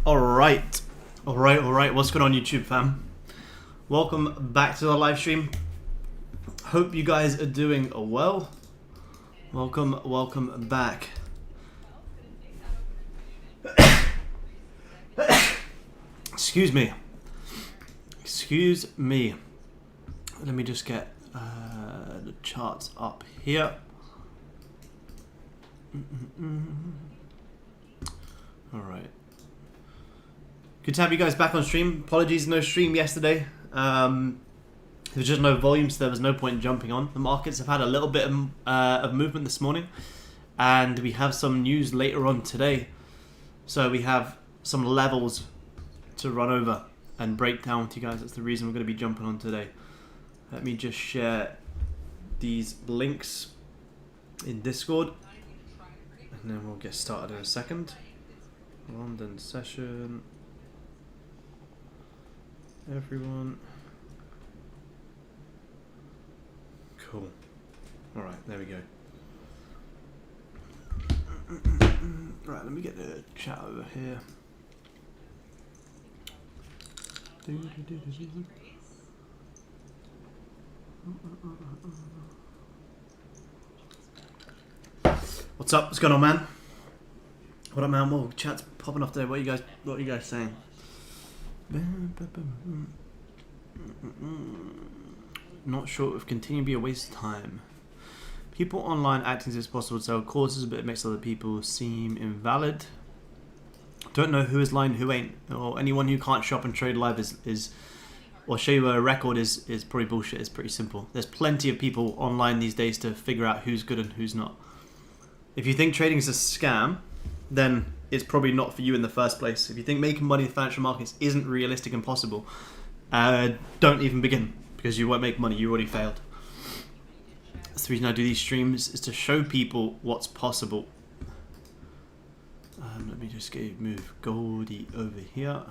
Alright. Alright. What's going on, YouTube fam? Welcome back to the live stream. Hope you guys are doing well. Welcome back. Excuse me. Let me just get the charts up here. Alright. Good to have you guys back on stream. Apologies, no stream yesterday. There was just no volume, so there was no point in jumping on. The markets have had a little bit of movement this morning, and we have some news later on today. So we have some levels to run over and break down with you guys. That's the reason we're going to be jumping on today. Let me just share these links in Discord, and then we'll get started in a second. London session. Everyone. Cool. Alright, there we go. Right, let me get the chat over here. What's up? What's going on, man? What up, man? Whoa, chat's popping off there. What are you guys saying? Not sure if continuing to be a waste of time. People online acting as if it's possible to sell courses, but it makes other people seem invalid. Don't know who is lying, who ain't, or anyone who can't shop and trade live is or show you a record is probably bullshit. It's pretty simple. There's plenty of people online these days to figure out who's good and who's not. If you think trading is a scam, then it's probably not for you in the first place. If you think making money in the financial markets isn't realistic and possible, don't even begin, because you won't make money. You already failed. That's the reason I do these streams, is to show people what's possible. Let me just move Goldie over here.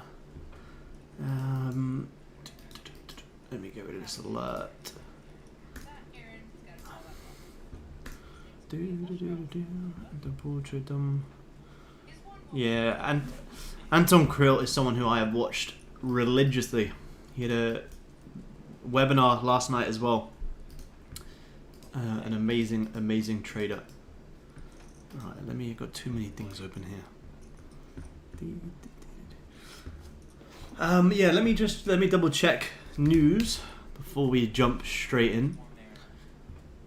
Let me get rid of this alert. Yeah, and Anton Krill is someone who I have watched religiously. He had a webinar last night as well. An amazing trader. Alright, I've got too many things open here. Yeah, let me double check news before we jump straight in.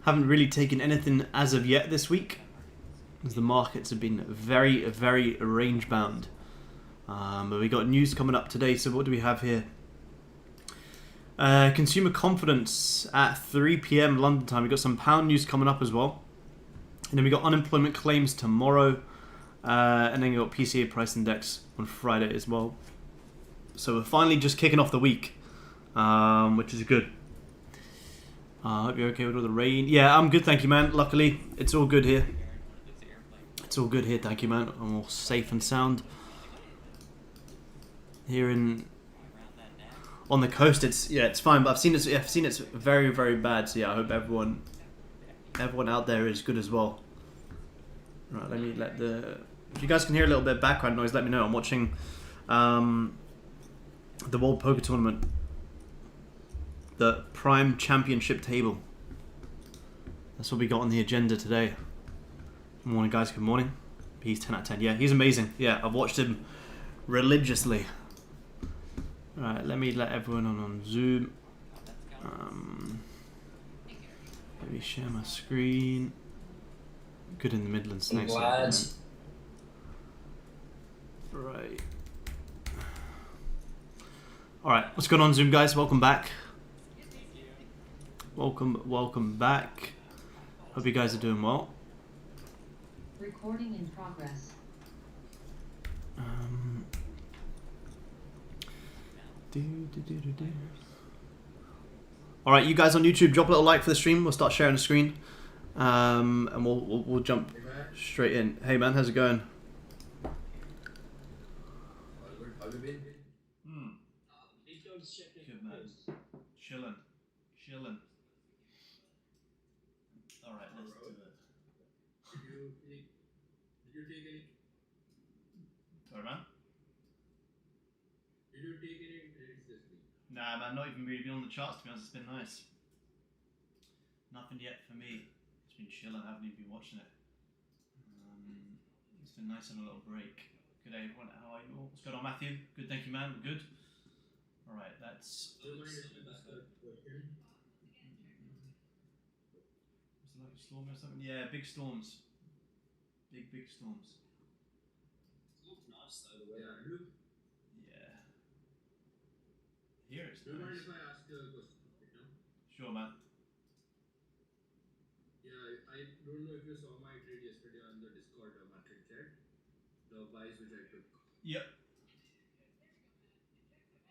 Haven't really taken anything as of yet this week, as the markets have been very range bound. But we got news coming up today. So what do we have here? Consumer confidence at 3 p.m. London time. We got some pound news coming up as well, and then we got unemployment claims tomorrow, and then we got PCA price index on Friday as well. So we're finally just kicking off the week, which is good. Hope you're okay with all the rain. Yeah, I'm good, thank you, man. Luckily, it's all good here. It's all good here, thank you, man. I'm all safe and sound. Here on the coast, it's fine, but I've seen it's very bad. So yeah, I hope everyone out there is good as well. Right, let me if you guys can hear a little bit of background noise, let me know. I'm watching the World Poker Tournament, the Prime Championship table. That's what we got on the agenda today. Good morning, guys. Good morning. He's 10 out of 10. Yeah, he's amazing. Yeah, I've watched him religiously. Alright, let me let everyone on Zoom. Let me share my screen. Good in the Midlands. Thanks. Lads. Right. Alright, what's going on, Zoom guys? Welcome back. Welcome back. Hope you guys are doing well. Recording in progress. Alright, you guys on YouTube, drop a little like for the stream. We'll start sharing the screen, and we'll jump straight in. Hey man, how's it going? Good man. Chilling. Alright, let's do it. Did you take any? Sorry, man? take any trades this week? Nah, man, not even really been on the charts, to be honest. It's been nice. Nothing yet for me. It's been chilling. I haven't even been watching it. It's been nice having a little break. Good day, everyone. How are you all? What's going on, Matthew? Good, thank you, man. We're good. All right, that's. Do you mind if we discuss the question? Was it like a storm or something? Yeah, big storms. Big storms. It looks nice though, the weather. Yeah. Look, Yeah. Here it's do you mind nice. if I ask you a question right now? Sure, man. Yeah, I don't know if you saw my trade yesterday on the Discord market chat, the buys which I took. Yep.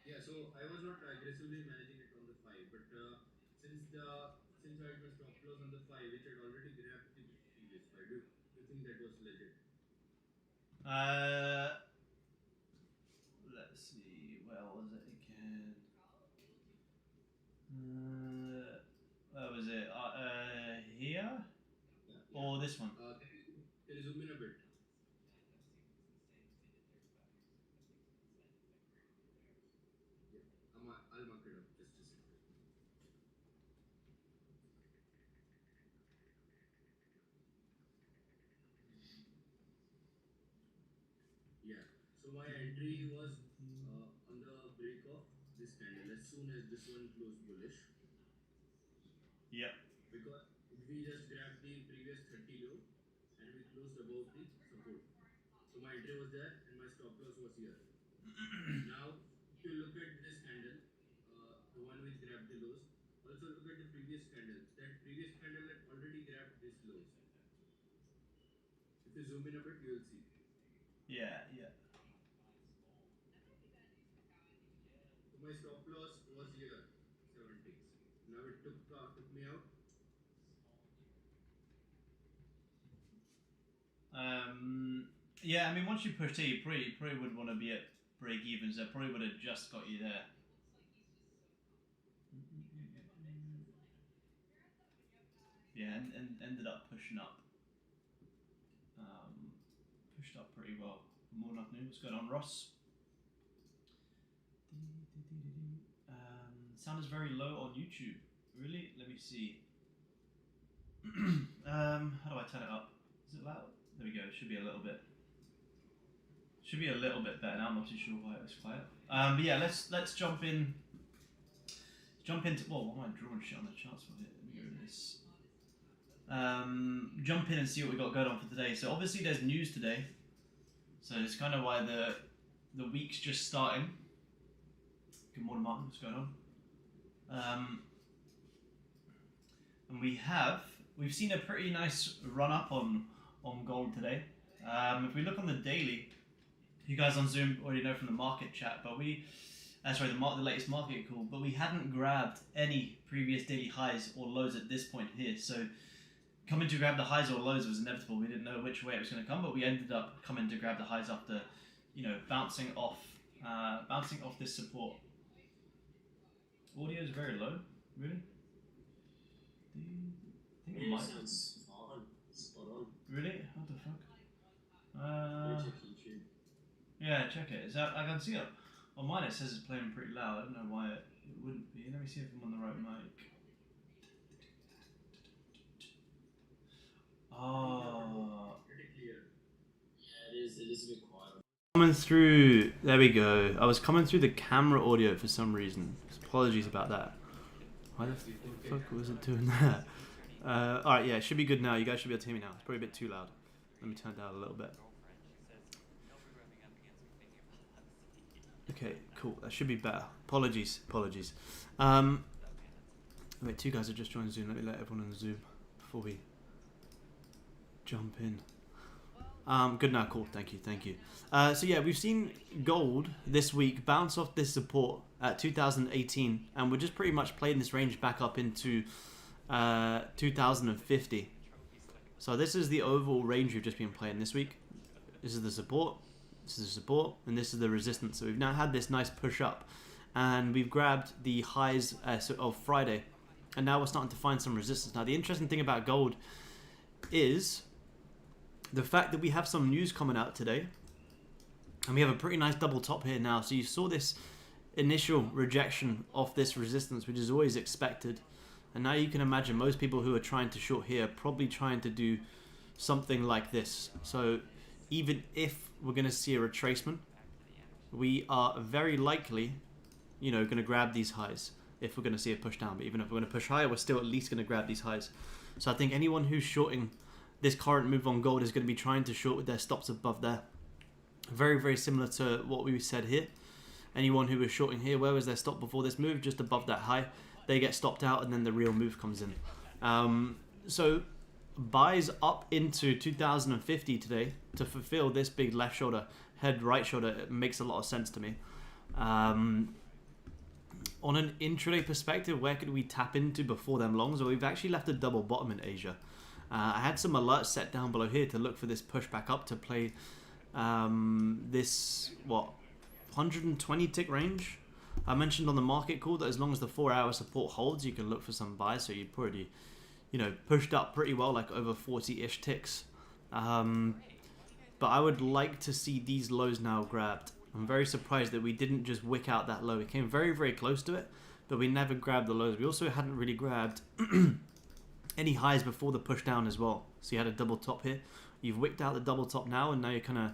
Yeah, so I was not aggressively managing it on the 5, but since I had my stop loss on the 5, which I had already grabbed the previous 5, do you think that was legit? Let's see. Where was it again? Where was it? Here? Yeah. Or this one? Can you zoom in a bit? Yeah, I'll mark it up just a second. Yeah, so my entry was on the break of this candle as soon as this one closed bullish, Yep. because we just grabbed the previous 30 low and we closed above the support. So my entry was there and my stop loss was here. Now, if you look at this candle, the one which grabbed the lows, also look at the previous candle. That previous candle had already grabbed these lows. If you zoom in a bit, you will see. Yeah. So my stop loss was here, 70. Now it took me out. Yeah, I mean, once you push T, you probably would want to be at break even, so probably would have just got you there. Yeah, and ended up pushing up. Pushed up pretty well. More than enough. What's going on, Ross? Sound is very low on YouTube. Really? Let me see. How do I turn it up? Is it loud? There we go. It should be a little bit. Should be a little bit better now. I'm not too sure why it was quiet. But yeah, let's jump in. Jump into. Whoa, why am I drawing shit on the charts for it? Let me go to this. Jump in and see what we got going on for today. So obviously there's news today. So it's kind of why the week's just starting. Good morning, Martin. What's going on? And we've seen a pretty nice run up on gold today. If we look on the daily, you guys on Zoom already know from the market chat, but the latest market call, but we hadn't grabbed any previous daily highs or lows at this point here. So coming to grab the highs or lows was inevitable. We didn't know which way it was going to come, but we ended up coming to grab the highs after, bouncing off this support. Audio is very low, really. I think it might. Sounds fine. Spot on. Really? What the fuck? Check YouTube. Yeah, check it. I can see it on mine. It says it's playing pretty loud. I don't know why it wouldn't be. Let me see if I'm on the right mic. Oh. Pretty clear. Yeah, it is a bit quiet. Coming through. There we go. I was coming through the camera audio for some reason. Apologies about that. Why the fuck was it doing that? Alright, yeah, it should be good now. You guys should be able to hear me now. It's probably a bit too loud. Let me turn it down a little bit. Okay, cool. That should be better. Apologies. Wait, two guys have just joined Zoom. Let me let everyone on Zoom before we jump in. Good now, cool. Thank you. So yeah, we've seen gold this week bounce off this support at 2018, and we're just pretty much playing this range back up into 2050. So this is the overall range we've just been playing this week. This is the support, and this is the resistance. So we've now had this nice push up, and we've grabbed the highs of Friday, and now we're starting to find some resistance. Now the interesting thing about gold is the fact that we have some news coming out today, and we have a pretty nice double top here now. So you saw this initial rejection of this resistance, which is always expected. And now you can imagine most people who are trying to short here are probably trying to do something like this. So even if we're going to see a retracement, we are very likely, you know, going to grab these highs if we're going to see a push down. But even if we're going to push higher, we're still at least going to grab these highs. So I think anyone who's shorting this current move on gold is going to be trying to short with their stops above there. Very, very similar to what we said here. Anyone who was shorting here, where was their stop before this move? Just above that high. They get stopped out and then the real move comes in. So buys up into 2050 today to fulfill this big left shoulder, head right shoulder. It makes a lot of sense to me. On an intraday perspective, where could we tap into before them longs? Well, we've actually left a double bottom in Asia. I had some alerts set down below here to look for this push back up to play this, 120 tick range. I mentioned on the market call that as long as the 4-hour support holds, you can look for some buys. So you'd probably, you know, pushed up pretty well, like over 40-ish ticks. But I would like to see these lows now grabbed. I'm very surprised that we didn't just wick out that low. We came very, very close to it, but we never grabbed the lows. We also hadn't really grabbed any highs before the push down as well. So you had a double top here. You've wicked out the double top now, and now you're kind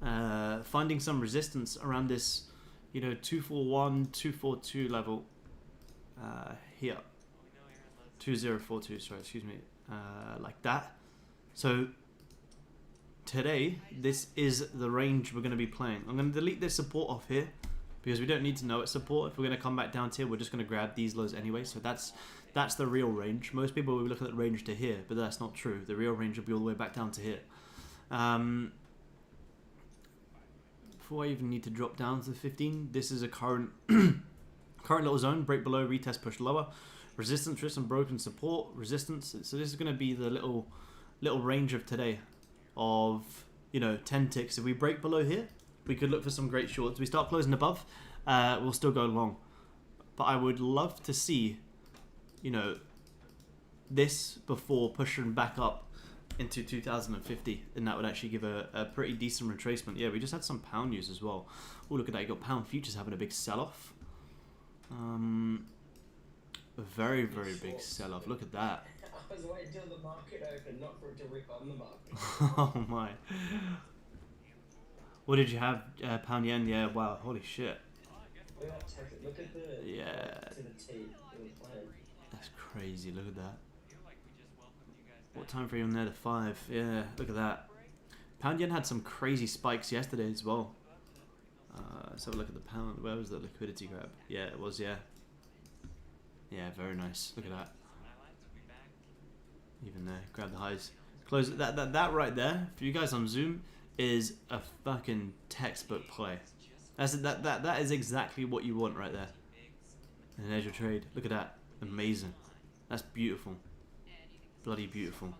of finding some resistance around this, you know, 241, 242 level here. 2042, sorry, excuse me, like that. So today, this is the range we're going to be playing. I'm going to delete this support off here because we don't need to know it's support. If we're going to come back down to here, we're just going to grab these lows anyway. So that's the real range. Most people will be looking at the range to here, but that's not true. The real range will be all the way back down to here. Before I even need to drop down to the 15, this is a current little zone. Break below, retest, push lower. Resistance, risk, and broken support. Resistance. So this is going to be the little range of today of, you know, 10 ticks. If we break below here, we could look for some great shorts. If we start closing above, we'll still go long. But I would love to see, you know, this before pushing back up into 2050, and that would actually give a pretty decent retracement. Yeah, we just had some pound news as well. Oh, look at that. You got pound futures having a big sell-off. A very, very big sell-off. Look at that. I was waiting till the market opened, not for it to rip on the market. Oh my. What did you have? Pound yen? Yeah, wow. Holy shit. Look at the... Yeah. To the T. The plan. That's crazy. Look at that. What time frame on there? The 5. Yeah, look at that. Pound yen had some crazy spikes yesterday as well. Let's have a look at the pound. Where was the liquidity grab? Yeah, it was, yeah. Yeah, very nice. Look at that. Even there. Grab the highs. Close it. That right there, for you guys on Zoom, is a fucking textbook play. That is exactly what you want right there. And there's your trade. Look at that. Amazing. That's beautiful. Bloody beautiful.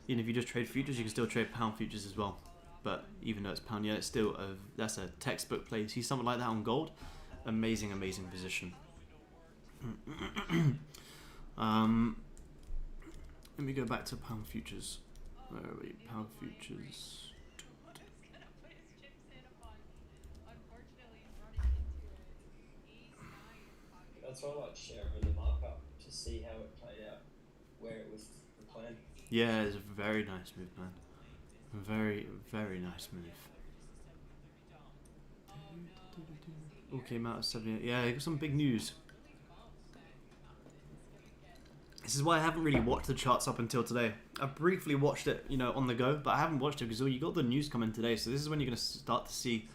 Even if you just trade futures, you can still trade pound futures as well. But even though it's pound yen, it's still that's a textbook play. See something like that on gold, amazing, amazing position. Let me go back to pound futures. Where are we? Pound futures. That's why I like sharing the markup to see how it played out, where it was the plan. Yeah, it's a very nice move, man. Very, very nice move. All came out at 78. Yeah, I got some big news. This is why I haven't really watched the charts up until today. I briefly watched it, you know, on the go, but I haven't watched it because you got the news coming today. So this is when you're going to start to see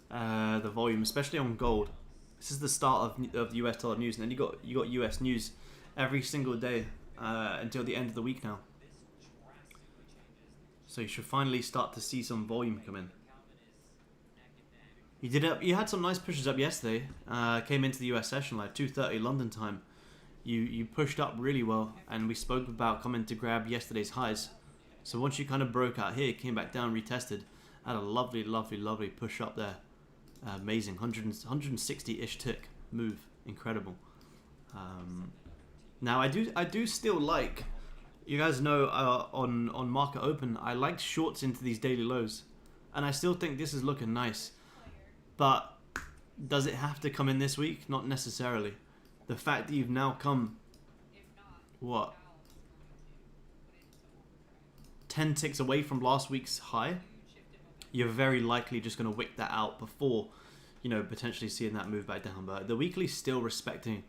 the volume, especially on gold. This is the start of US dollar news, and then you got US news every single day until the end of the week now. So you should finally start to see some volume come in. You had some nice pushes up yesterday. Came into the US session like 2:30 London time. You pushed up really well, and we spoke about coming to grab yesterday's highs. So once you kind of broke out here, came back down, retested, had a lovely, lovely, lovely push up there. Amazing, 160-ish tick move, incredible. Now I do still like, you guys know, on market open, I like shorts into these daily lows, and I still think this is looking nice. But Does it have to come in this week? Not necessarily. The fact that you've now come, what, 10 ticks away from last week's high, you're very likely just going to wick that out before, you know, potentially seeing that move back down. But the weekly's still respecting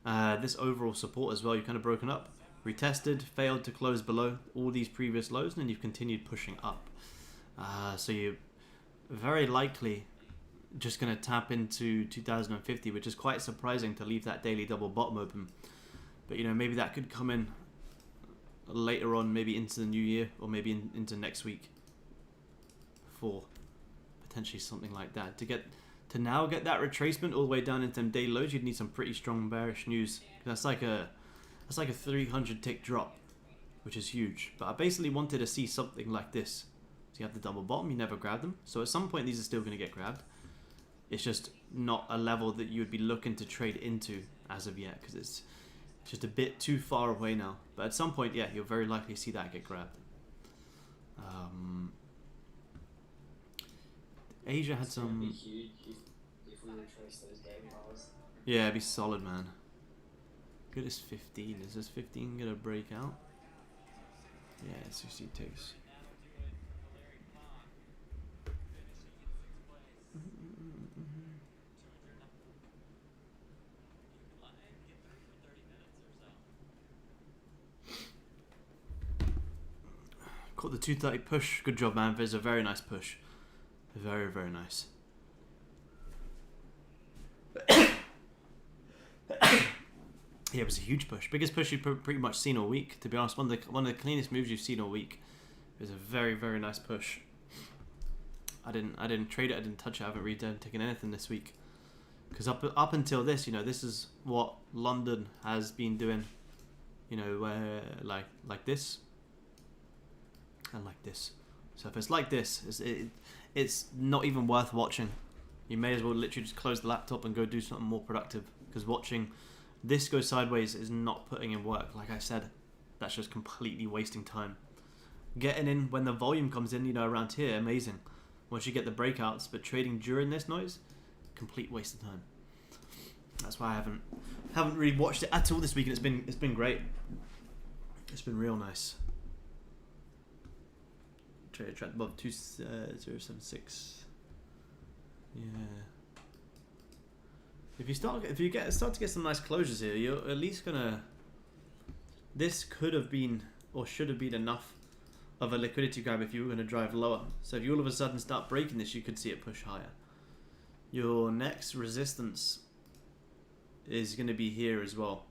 this overall support as well. You've kind of broken up, retested, failed to close below all these previous lows, and then you've continued pushing up. So you're very likely just going to tap into 2050, which is quite surprising to leave that daily double bottom open. But, you know, maybe that could come in later on, maybe into the new year, or maybe into next week for potentially something like that. To now get that retracement all the way down into them daily lows, you'd need some pretty strong bearish news. That's like a 300 tick drop, which is huge. But I basically wanted to see something like this. So you have the double bottom, you never grab them. So at some point these are still going to get grabbed. It's just not a level that you would be looking to trade into as of yet, because it's just a bit too far away now. But at some point, yeah, you'll very likely see that get grabbed. Asia had some... It'd be huge if we retrace those game bars. Yeah, it'd be solid, man. Good as 15. Is this 15 gonna break out? Yeah, 60 ticks. Caught the 230 push. Good job, man. There's a very nice push. Very, very nice. Yeah, it was a huge push. Biggest push you've pretty much seen all week. To be honest, one of the cleanest moves you've seen all week. It was a very, very nice push. I didn't trade it. I didn't touch it. I haven't really taken anything this week. Because up until this, you know, this is what London has been doing. You know, like this and like this. So if it's like this, it's not even worth watching. You may as well literally just close the laptop and go do something more productive. Because watching this go sideways is not putting in work. Like I said, that's just completely wasting time. Getting in when the volume comes in, you know, around here, amazing. Once you get the breakouts, but trading during this noise, complete waste of time. That's why I haven't really watched it at all this week, and it's been great. It's been real nice. Trade above 2076. Yeah. If you start to get some nice closures here, you're at least gonna. This could have been or should have been enough of a liquidity grab if you were going to drive lower. So if you all of a sudden start breaking this, you could see it push higher. Your next resistance is going to be here as well,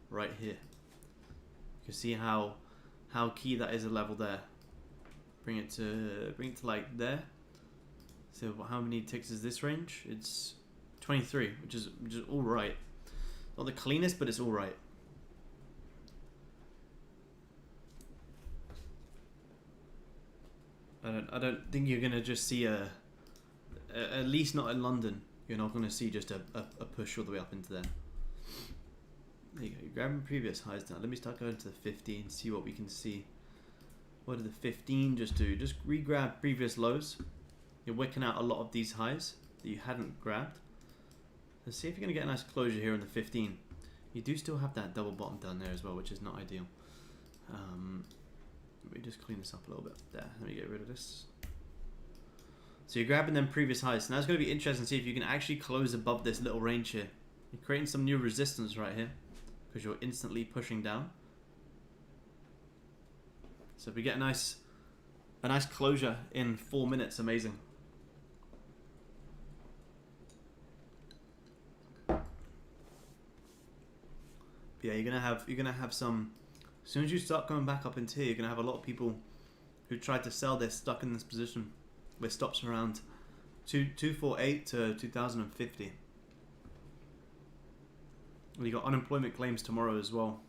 right here. You can see how key that is a level there. Bring it to like there. So how many ticks is this range? It's 23, which is all right. Not the cleanest, but it's all right. I don't think you're gonna just see at least not in London. You're not gonna see just a push all the way up into there. There you go. You're grabbing previous highs now. Let me start going to the 15. See what we can see. What did the 15 just do? Just re-grab previous lows. You're wicking out a lot of these highs that you hadn't grabbed. Let's see if you're gonna get a nice closure here on the 15. You do still have that double bottom down there as well, which is not ideal. Let me just clean this up a little bit. There, let me get rid of this. So you're grabbing them previous highs. So now it's going to be interesting to see if you can actually close above this little range here. You're creating some new resistance right here because you're instantly pushing down. So if we get a nice closure in 4 minutes, amazing. But yeah, you're gonna have some. As soon as you start going back up into here, you're going to have a lot of people who tried to sell this stuck in this position with stops around 248 to 2050. And you got unemployment claims tomorrow as well.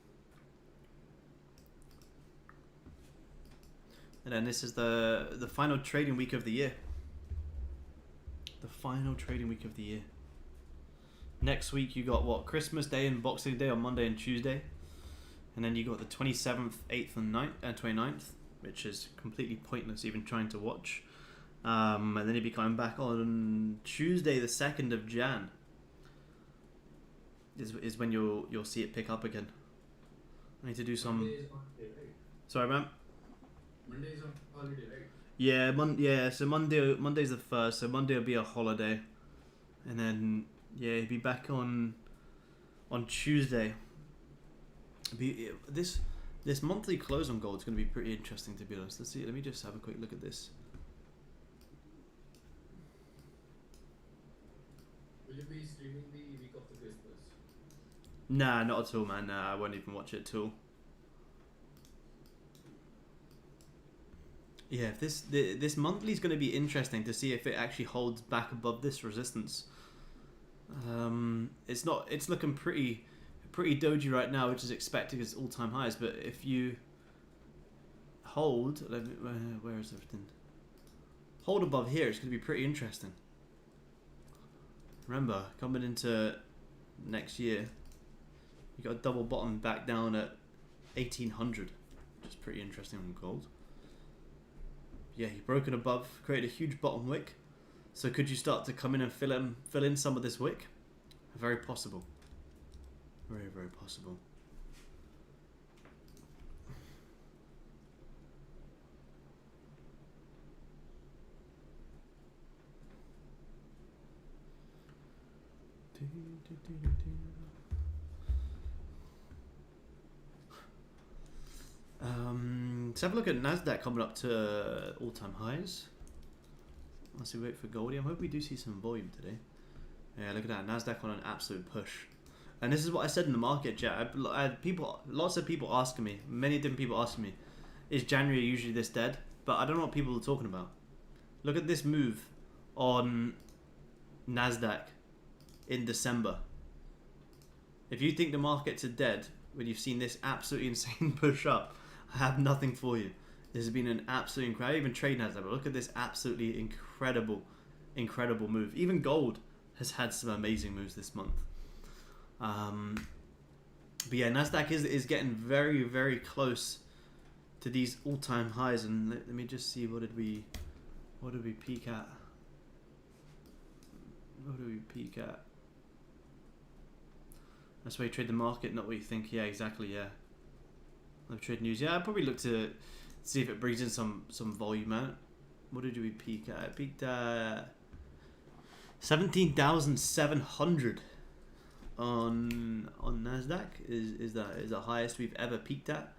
And then this is the final trading week of the year. The final trading week of the year. Next week you got what? Christmas Day and Boxing Day on Monday and Tuesday. And then you got the 27th, 8th and 29th, which is completely pointless even trying to watch. And then he'll be coming back on Tuesday, the 2nd of Jan. Is when you'll see it pick up again. I need to do some. Monday is holiday, right? Sorry, man. Monday is a holiday, right? Yeah, so Monday's the 1st, so Monday will be a holiday, and then he'll be back on Tuesday. This monthly close on gold is going to be pretty interesting, to be honest. Let's see. Let me just have a quick look at this. Will you be streaming the week of the Christmas? Nah, not at all, man. Nah, I won't even watch it at all. Yeah, if this monthly is going to be interesting to see if it actually holds back above this resistance. It's not. It's looking pretty doji right now, which is expected as all-time highs. But if you hold, where is everything? Hold above here, it's going to be pretty interesting. Remember, coming into next year, you got a double bottom back down at 1800, which is pretty interesting on gold. Yeah, you've broken above, created a huge bottom wick. So could you start to come in and fill in some of this wick? Very possible. Very, very possible. Let's have a look at Nasdaq coming up to all-time highs. Let's see, wait for Goldie. I'm hoping we do see some volume today. Yeah, look at that, Nasdaq on an absolute push. And this is what I said in the market chat. I had lots of people asking me, many different people asking me, is January usually this dead? But I don't know what people are talking about. Look at this move on Nasdaq in December. If you think the markets are dead when you've seen this absolutely insane push up, I have nothing for you. This has been an absolute incredible. I even trade Nasdaq, but look at this absolutely incredible move. Even gold has had some amazing moves this month. But yeah, Nasdaq is getting very, very close to these all-time highs. And let me just see, what did we peak at? What do we peak at? That's why you trade the market, not what you think. Yeah, exactly. Yeah. I've trade news. Yeah, I'd probably look to see if it brings in some volume out. What did we peak at? It peaked at 17,700 on Nasdaq. Is the highest we've ever peaked at.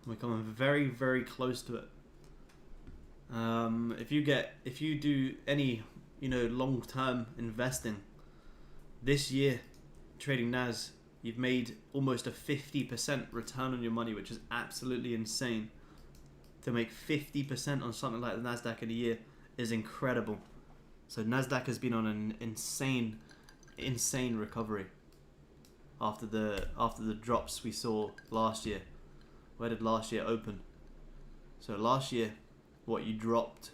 We're coming very, very close to it. If you do any long-term investing this year, trading Nas, you've made almost a 50% return on your money, which is absolutely insane. To make 50% on something like the Nasdaq in a year is incredible. So Nasdaq has been on an insane recovery after the drops we saw last year. Where did last year open? So last year, you dropped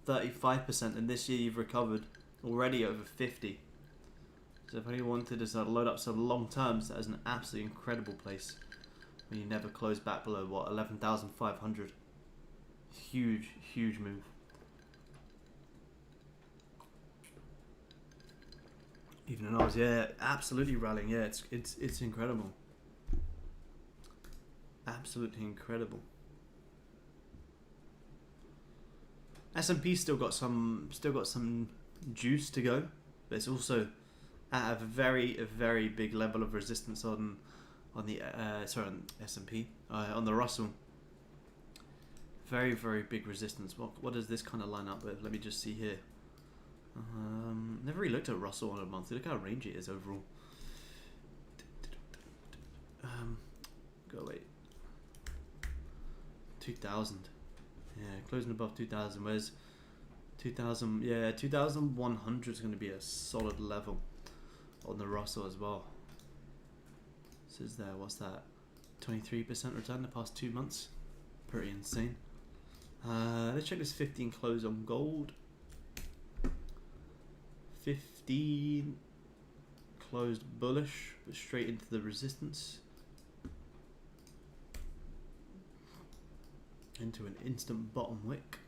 35%, and this year you've recovered already over 50. So if anyone wanted to load up some long terms, that is an absolutely incredible place. When you never close back below 11,500. Huge move. Even in Oz, yeah, absolutely rallying. Yeah, it's incredible. Absolutely incredible. S&P still got some juice to go, but it's also at a very big level of resistance on the on S&P, on the Russell. Very big resistance. What does this kind of line up with? Let me just see here. Never really looked at Russell on a monthly. Look how rangy it is overall. Go wait. 2,000. Yeah, closing above 2,000. Where's 2,000? Yeah, 2,100 is going to be a solid level on the Russell as well. So is there, what's that? 23% return the past 2 months. Pretty insane. Let's check this 15 close on gold. 15 closed bullish, but straight into the resistance. Into an instant bottom wick.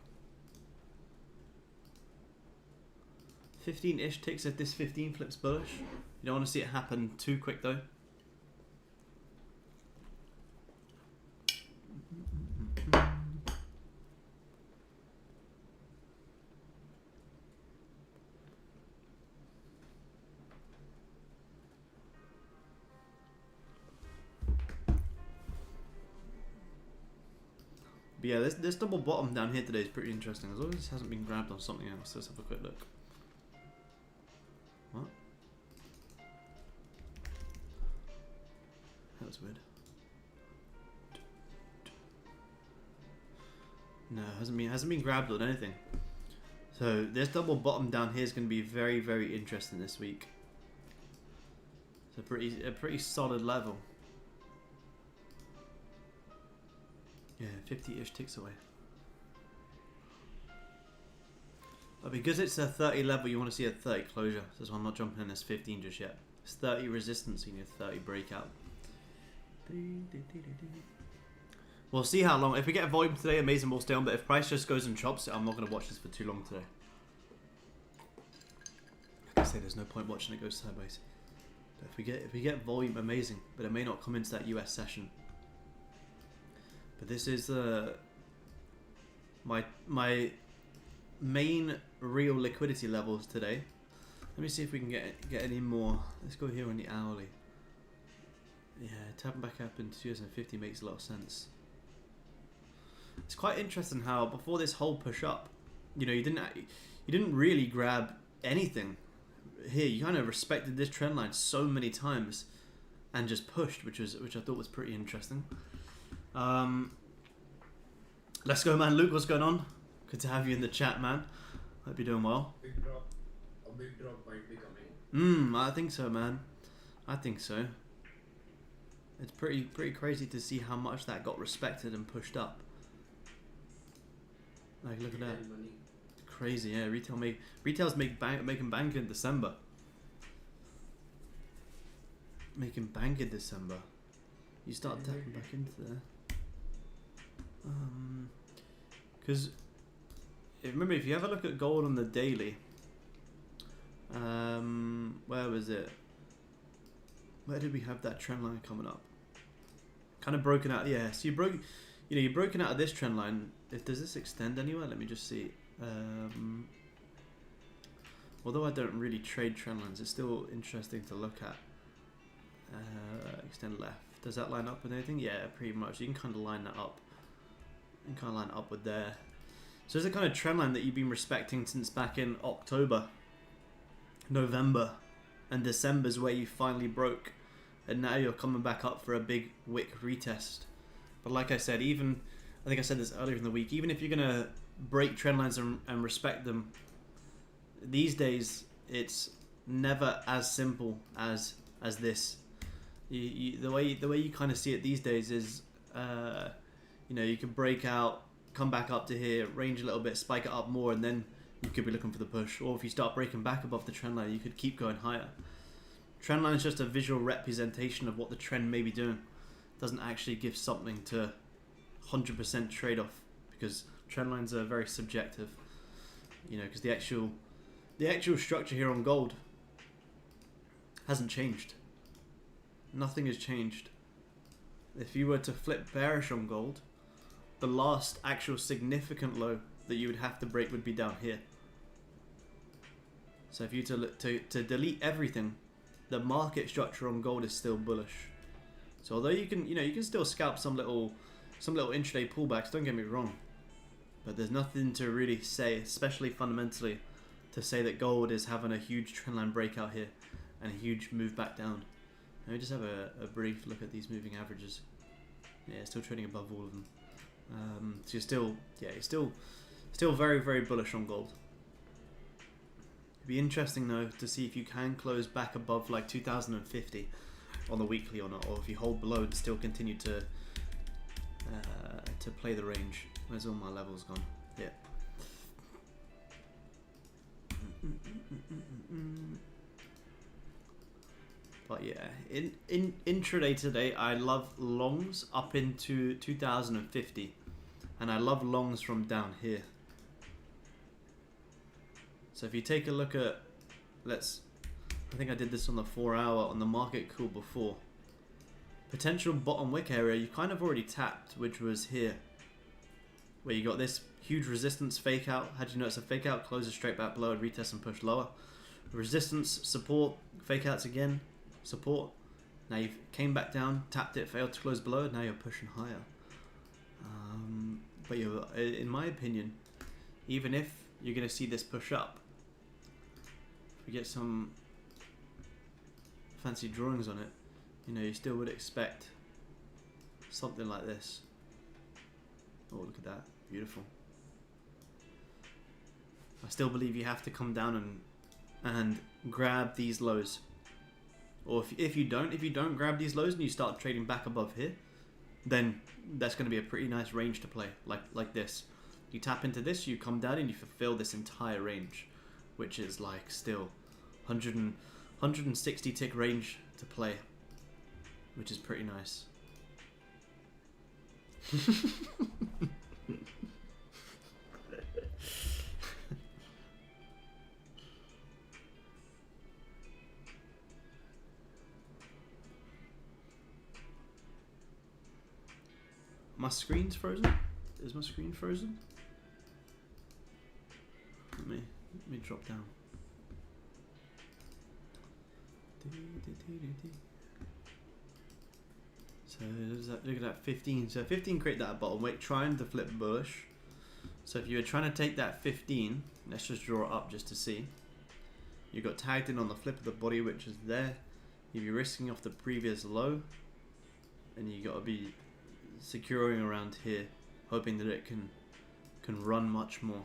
15-ish ticks if this 15 flips bullish. You don't want to see it happen too quick though. But yeah, this double bottom down here today is pretty interesting. As long as this hasn't been grabbed on something else, let's have a quick look. What? That was weird. No, hasn't been grabbed on anything. So this double bottom down here is going to be very, very interesting this week. It's a pretty solid level. Yeah, 50-ish ticks away. But because it's a 30 level, you want to see a 30 closure. So that's why I'm not jumping in this 15 just yet. It's 30 resistance in your 30 breakout. We'll see how long. If we get volume today, amazing, we'll stay on. But if price just goes and chops it, I'm not going to watch this for too long today. Like I say, there's no point watching it go sideways. But if we get volume, amazing. But it may not come into that US session. But this is my main real liquidity levels today. Let me see if we can get any more. Let's go here on the hourly. Yeah, tapping back up into 2050 makes a lot of sense. It's quite interesting how before this whole push up, you know, you didn't really grab anything here. You kind of respected this trend line so many times and just pushed, which I thought was pretty interesting. Let's go, man. Luke, what's going on? Good to have you in the chat, man. Hope you're doing well. A big drop might be coming. I think so, man. I think so. It's pretty crazy to see how much that got respected and pushed up. Like, look at that. It's crazy, yeah. Retail's making bank in December. Making bank in December. You start tapping back into there. Because remember, if you have a look at gold on the daily, where was it? Where did we have that trend line coming up? Kind of broken out, yeah. So you're broken out of this trend line. Does this extend anywhere? Let me just see. Although I don't really trade trend lines, it's still interesting to look at. Extend left. Does that line up with anything? Yeah, pretty much. You can kind of line that up. You can kind of line it up with there. So there's a kind of trend line that you've been respecting since back in October, November, and December's where you finally broke, and now you're coming back up for a big wick retest. But like I said, I think I said this earlier in the week, even if you're gonna break trend lines and respect them, these days it's never as simple as this. The way you kind of see it these days is, you can break out, come back up to here, range a little bit, spike it up more, and then you could be looking for the push. Or if you start breaking back above the trend line, you could keep going higher. Trend line is just a visual representation of what the trend may be doing. It doesn't actually give something to 100% trade off, because trend lines are very subjective. Because the actual structure here on gold hasn't changed. Nothing has changed. If you were to flip bearish on gold, the last actual significant low that you would have to break would be down here. So if you to delete everything, the market structure on gold is still bullish. So although you can still scalp some little intraday pullbacks, don't get me wrong, but there's nothing to really say, especially fundamentally, to say that gold is having a huge trendline breakout here and a huge move back down. Let me just have a brief look at these moving averages. Yeah, still trading above all of them. So you're still very, very bullish on gold. It'd be interesting though to see if you can close back above like 2050 on the weekly or not, or if you hold below and still continue to play the range. Where's all my levels gone? Yeah. But yeah, in intraday today, I love longs up into 2050, and I love longs from down here. So if you take a look at I think I did this on the 4 hour on the market call before. Potential bottom wick area you kind of already tapped, which was here, where you got this huge resistance fake out. Had you notice a fake out, closes straight back below, retest and push lower. Resistance, support, fake outs again, support. Now you've came back down, tapped it, failed to close below. Now you're pushing higher. But in my opinion, even if you're going to see this push up, if we get some fancy drawings on it, you know, you still would expect something like this. Oh, look at that. Beautiful. I still believe you have to come down and grab these lows. Or if you don't grab these lows and you start trading back above here, then that's going to be a pretty nice range to play, like this. You tap into this, you come down and you fulfill this entire range, which is like still 160 tick range to play, which is pretty nice. My screen's frozen? Is my screen frozen? Let me drop down. So look at that 15. So 15 create that bottom wick, trying to flip bullish. So if you were trying to take that 15, let's just draw it up just to see. You got tagged in on the flip of the body, which is there. You'd be risking off the previous low, and you got to be securing around here, hoping that it can run much more.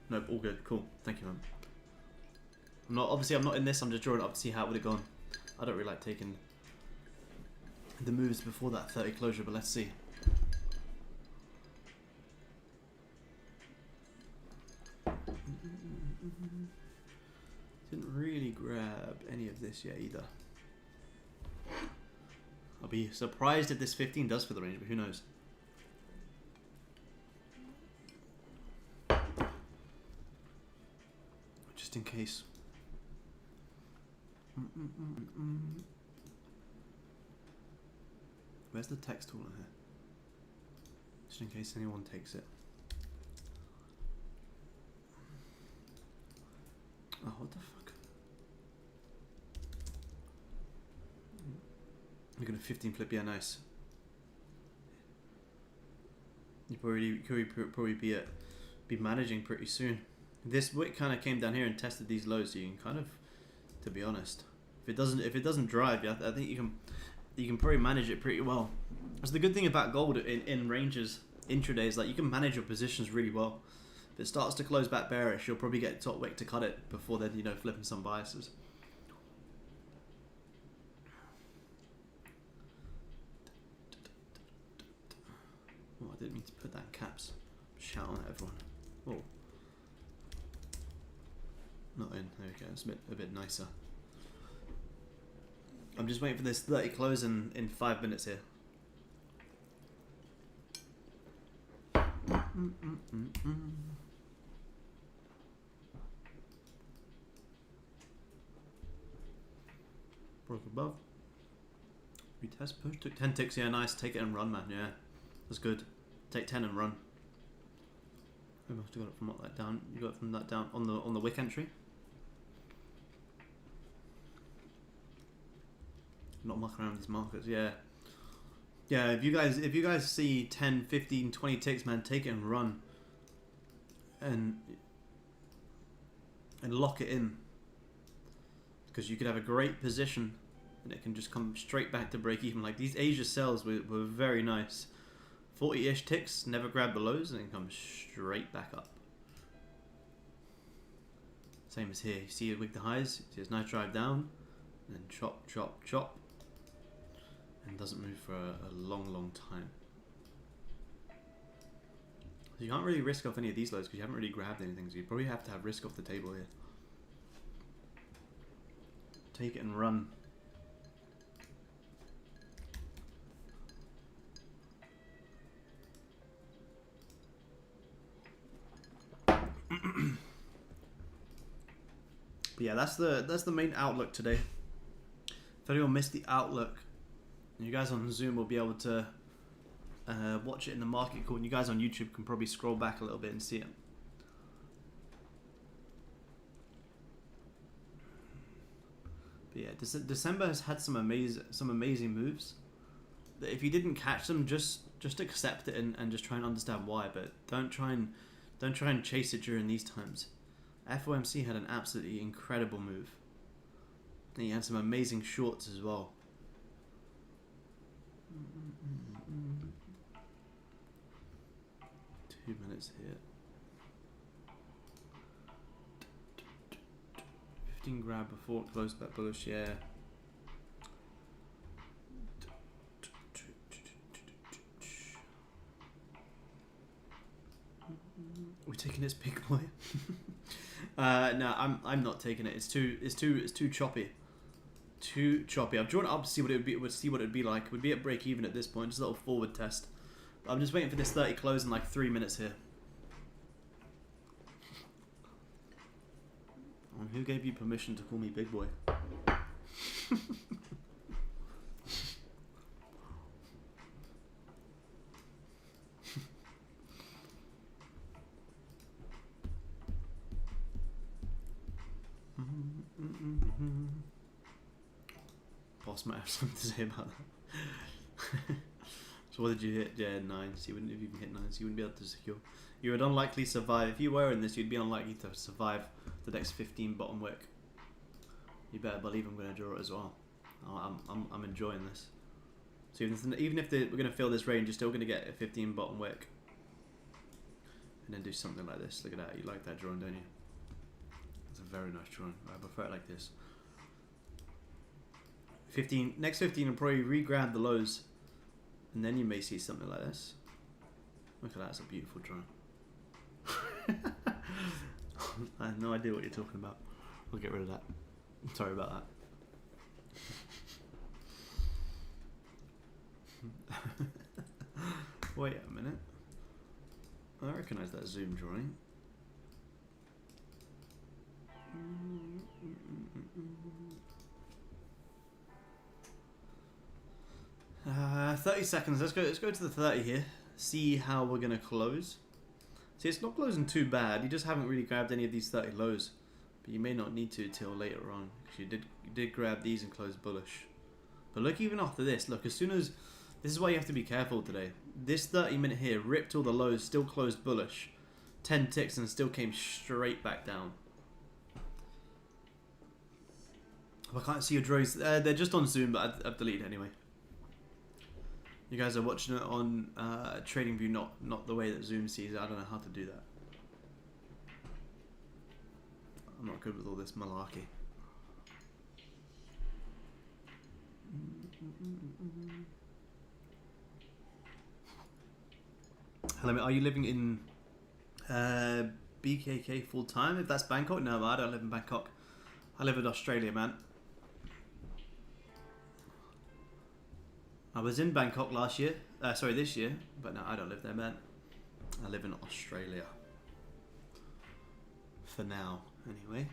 Nope, all good, cool. Thank you, man. I'm not in this. I'm just drawing it up to see how it would have gone. I don't really like taking the moves before that 30 closure, but let's see. Didn't really grab any of this yet either. I'll be surprised if this 15 does for the range, but who knows. Just in case. Where's the text tool in here? Just in case anyone takes it. Oh, what the fuck? Look at a 15 flip, yeah, nice. You probably be managing pretty soon. This wick kind of came down here and tested these lows, so you can kind of, to be honest, if it doesn't drive, I think you can probably manage it pretty well. That's the good thing about gold in ranges intraday, is like you can manage your positions really well. If it starts to close back bearish, you'll probably get top wick to cut it before then, you know, flipping some biases. Oh, I didn't mean to put that in caps. I'm shouting at everyone. Oh. Not in. There we go. It's a bit nicer. I'm just waiting for this 30 close in 5 minutes here. Broke above. Retest push. Took 10 ticks. Yeah, nice. Take it and run, man. Yeah, that's good. Take 10 and run. We must have got it from that down. You got it from that down on the wick entry. Not mucking around these markets. Yeah. Yeah, if you guys see 10, 15, 20 ticks, man, take it and run. And lock it in. Because you could have a great position and it can just come straight back to break even. Like these Asia sells were very nice. 40-ish ticks, never grab the lows, and then come straight back up. Same as here. You see it with the highs, you see it's nice drive down, and then chop, chop, chop. And doesn't move for a long time. So you can't really risk off any of these lows because you haven't really grabbed anything, so you probably have to have risk off the table here. Take it and run. But yeah, that's the main outlook today. If anyone missed the outlook, you guys on Zoom will be able to watch it in the market call, and you guys on YouTube can probably scroll back a little bit and see it. But yeah, December has had some amazing moves. That if you didn't catch them, just accept it and just try and understand why. But don't try and chase it during these times. FOMC had an absolutely incredible move. And he had some amazing shorts as well. 2 minutes here. 15 grab before it closed that bullish, yeah. We're taking this big boy. No, I'm not taking it. It's too choppy. Too choppy. I've drawn it up to see what it would be. See what it would be like. It would be at break even at this point. Just a little forward test. But I'm just waiting for this 30 close in like 3 minutes here. And who gave you permission to call me big boy? Boss might have something to say about that. So what did you hit? Yeah, 9. So you wouldn't, if you even hit 9, so you wouldn't be able to secure. You would unlikely survive. If you were in this, you'd be unlikely to survive the next 15 bottom wick. You better believe I'm going to draw it as well. I'm enjoying this. So even if we're going to fill this range, you're still going to get a 15 bottom wick. And then do something like this. Look at that. You like that drawing, don't you? It's a very nice drawing. I prefer it like this. 15. Next 15 will probably re-grab the lows. And then you may see something like this. Look at that. It's a beautiful drawing. I have no idea what you're talking about. We'll get rid of that. Sorry about that. Wait a minute. I recognise that zoom drawing. 30 seconds. Let's go to the 30 here. See how we're gonna close. See, it's not closing too bad. You just haven't really grabbed any of these 30 lows, but you may not need to till later on because you did grab these and close bullish. But look, even after this, look, as soon as this is why you have to be careful today. This 30-minute here ripped all the lows, still closed bullish, 10 ticks, and still came straight back down. I can't see your drawings. They're just on Zoom, but I've deleted anyway. You guys are watching it on TradingView, not the way that Zoom sees it. I don't know how to do that. I'm not good with all this malarkey. Hello, are you living in BKK full time? If that's Bangkok, no, I don't live in Bangkok. I live in Australia, man. I was in Bangkok last year, this year, but no, I don't live there, man. I live in Australia. For now, anyway.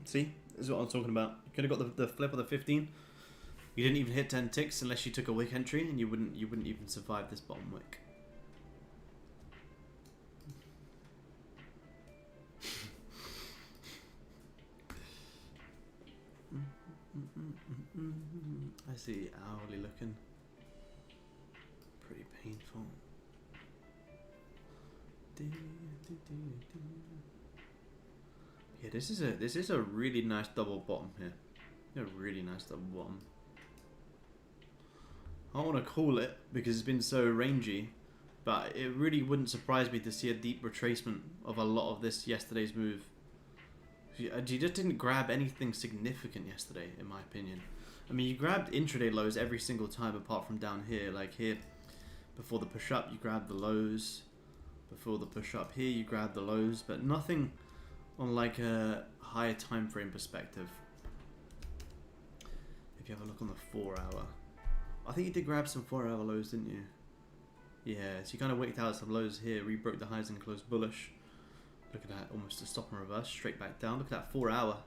See, this is what I'm talking about. You could have got the flip of the 15. You didn't even hit 10 ticks unless you took a wick entry, and you wouldn't even survive this bottom wick. I see hourly looking pretty painful. Yeah, this is a really nice double bottom here. A really nice double bottom. I don't want to call it because it's been so rangy, but it really wouldn't surprise me to see a deep retracement of a lot of this yesterday's move. You just didn't grab anything significant yesterday, in my opinion. I mean, you grabbed intraday lows every single time apart from down here. Like here, before the push-up, you grabbed the lows. Before the push-up here, you grabbed the lows. But nothing on like a higher time frame perspective. If you have a look on the 4 hour. I think you did grab some 4 hour lows, didn't you? Yeah, so you kind of wicked out some lows here, re-broke the highs and closed bullish. Look at that, almost a stop and reverse, straight back down. Look at that 4 hour.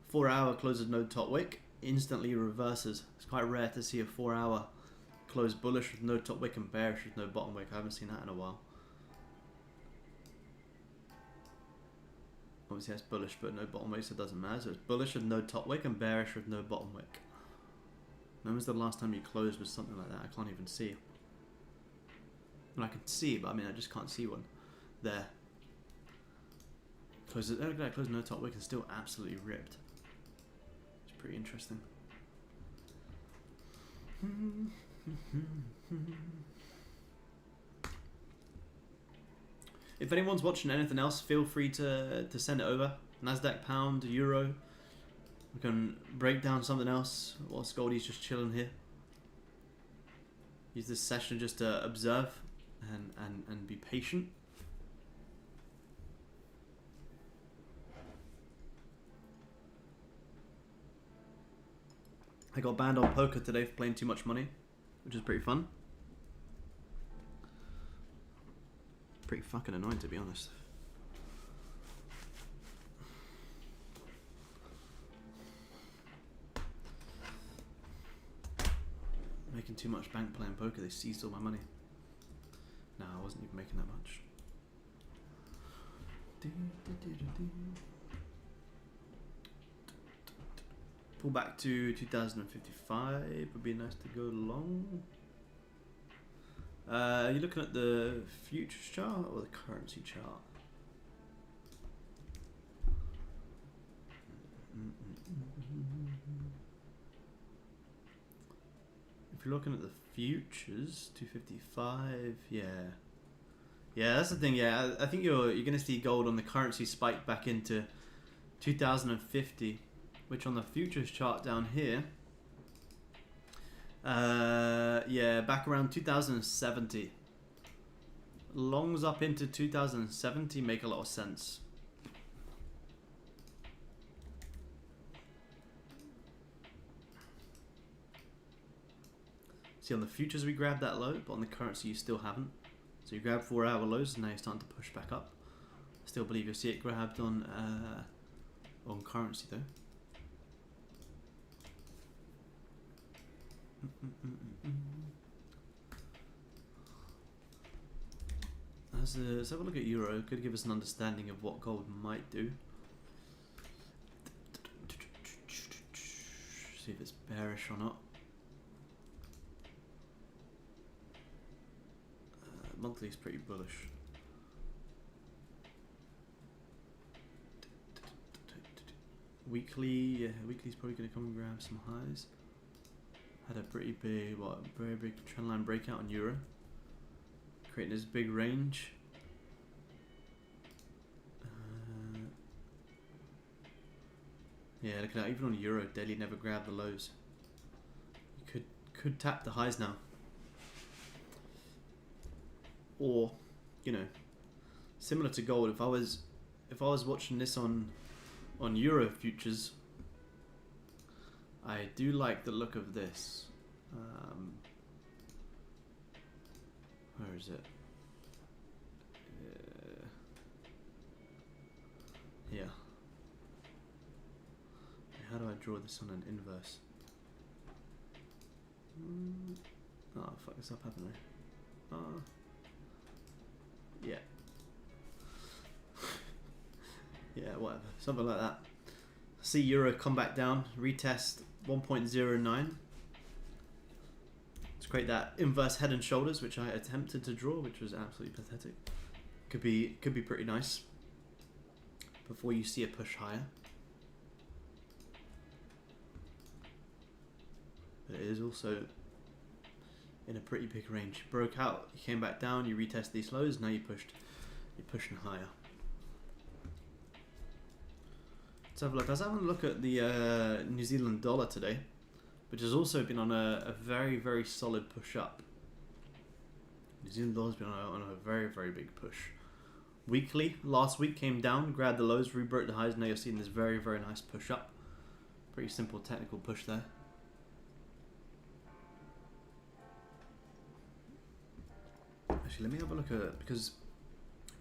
4 hour closes no top wick, instantly reverses. It's quite rare to see a 4 hour close bullish with no top wick and bearish with no bottom wick. I haven't seen that in a while. Obviously that's bullish but no bottom wick, so it doesn't matter. So it's bullish with no top wick and bearish with no bottom wick. When was the last time you closed with something like that? I can't even see. Well, I can see, but I mean I just can't see one. There. Close no top wick and still absolutely ripped. It's pretty interesting. If anyone's watching anything else, feel free to send it over. Nasdaq, pound, euro. We can break down something else whilst Goldie's just chilling here. Use this session just to observe and be patient. I got banned on poker today for playing too much money, which is pretty fun. Pretty fucking annoying, to be honest. Making too much bank playing poker, they seized all my money. No, I wasn't even making that much. Pull back to 2055 would be nice to go long. Are you looking at the futures chart or the currency chart? If you're looking at the futures, 255, yeah. Yeah, that's the thing, yeah. I think you're gonna see gold on the currency spike back into 2050, which on the futures chart down here, yeah, back around 2070. Longs up into 2070 make a lot of sense. See, on the futures we grabbed that low, but on the currency you still haven't. So you grab 4 hour lows and now you're starting to push back up. I still believe you'll see it grabbed on currency though. Let's have a look at euro. Could give us an understanding of what gold might do. See if it's bearish or not. Monthly is pretty bullish. Weekly, yeah, weekly's probably going to come and grab some highs. Had a pretty big, very big trendline breakout on euro, creating this big range. Yeah, look at that. Even on euro, daily never grabbed the lows. You could tap the highs now. Or, you know, similar to gold, if I was watching this on euro futures, I do like the look of this. Where is it? Here. How do I draw this on an inverse? Oh, fuck this up, haven't I? Yeah. Yeah, whatever. Something like that. See euro come back down, retest 1.09. Let's create that inverse head and shoulders, which I attempted to draw, which was absolutely pathetic. Could be pretty nice before you see a push higher. But it is also in a pretty big range. Broke out, you came back down, you retest these lows, now you're pushing higher. Let's have a look. I was having a look at the New Zealand dollar today, which has also been on a very, very solid push up. New Zealand dollar's been on a very, very big push. Weekly, last week came down, grabbed the lows, rebroke the highs, now you're seeing this very, very nice push up. Pretty simple technical push there. Actually, let me have a look at it, because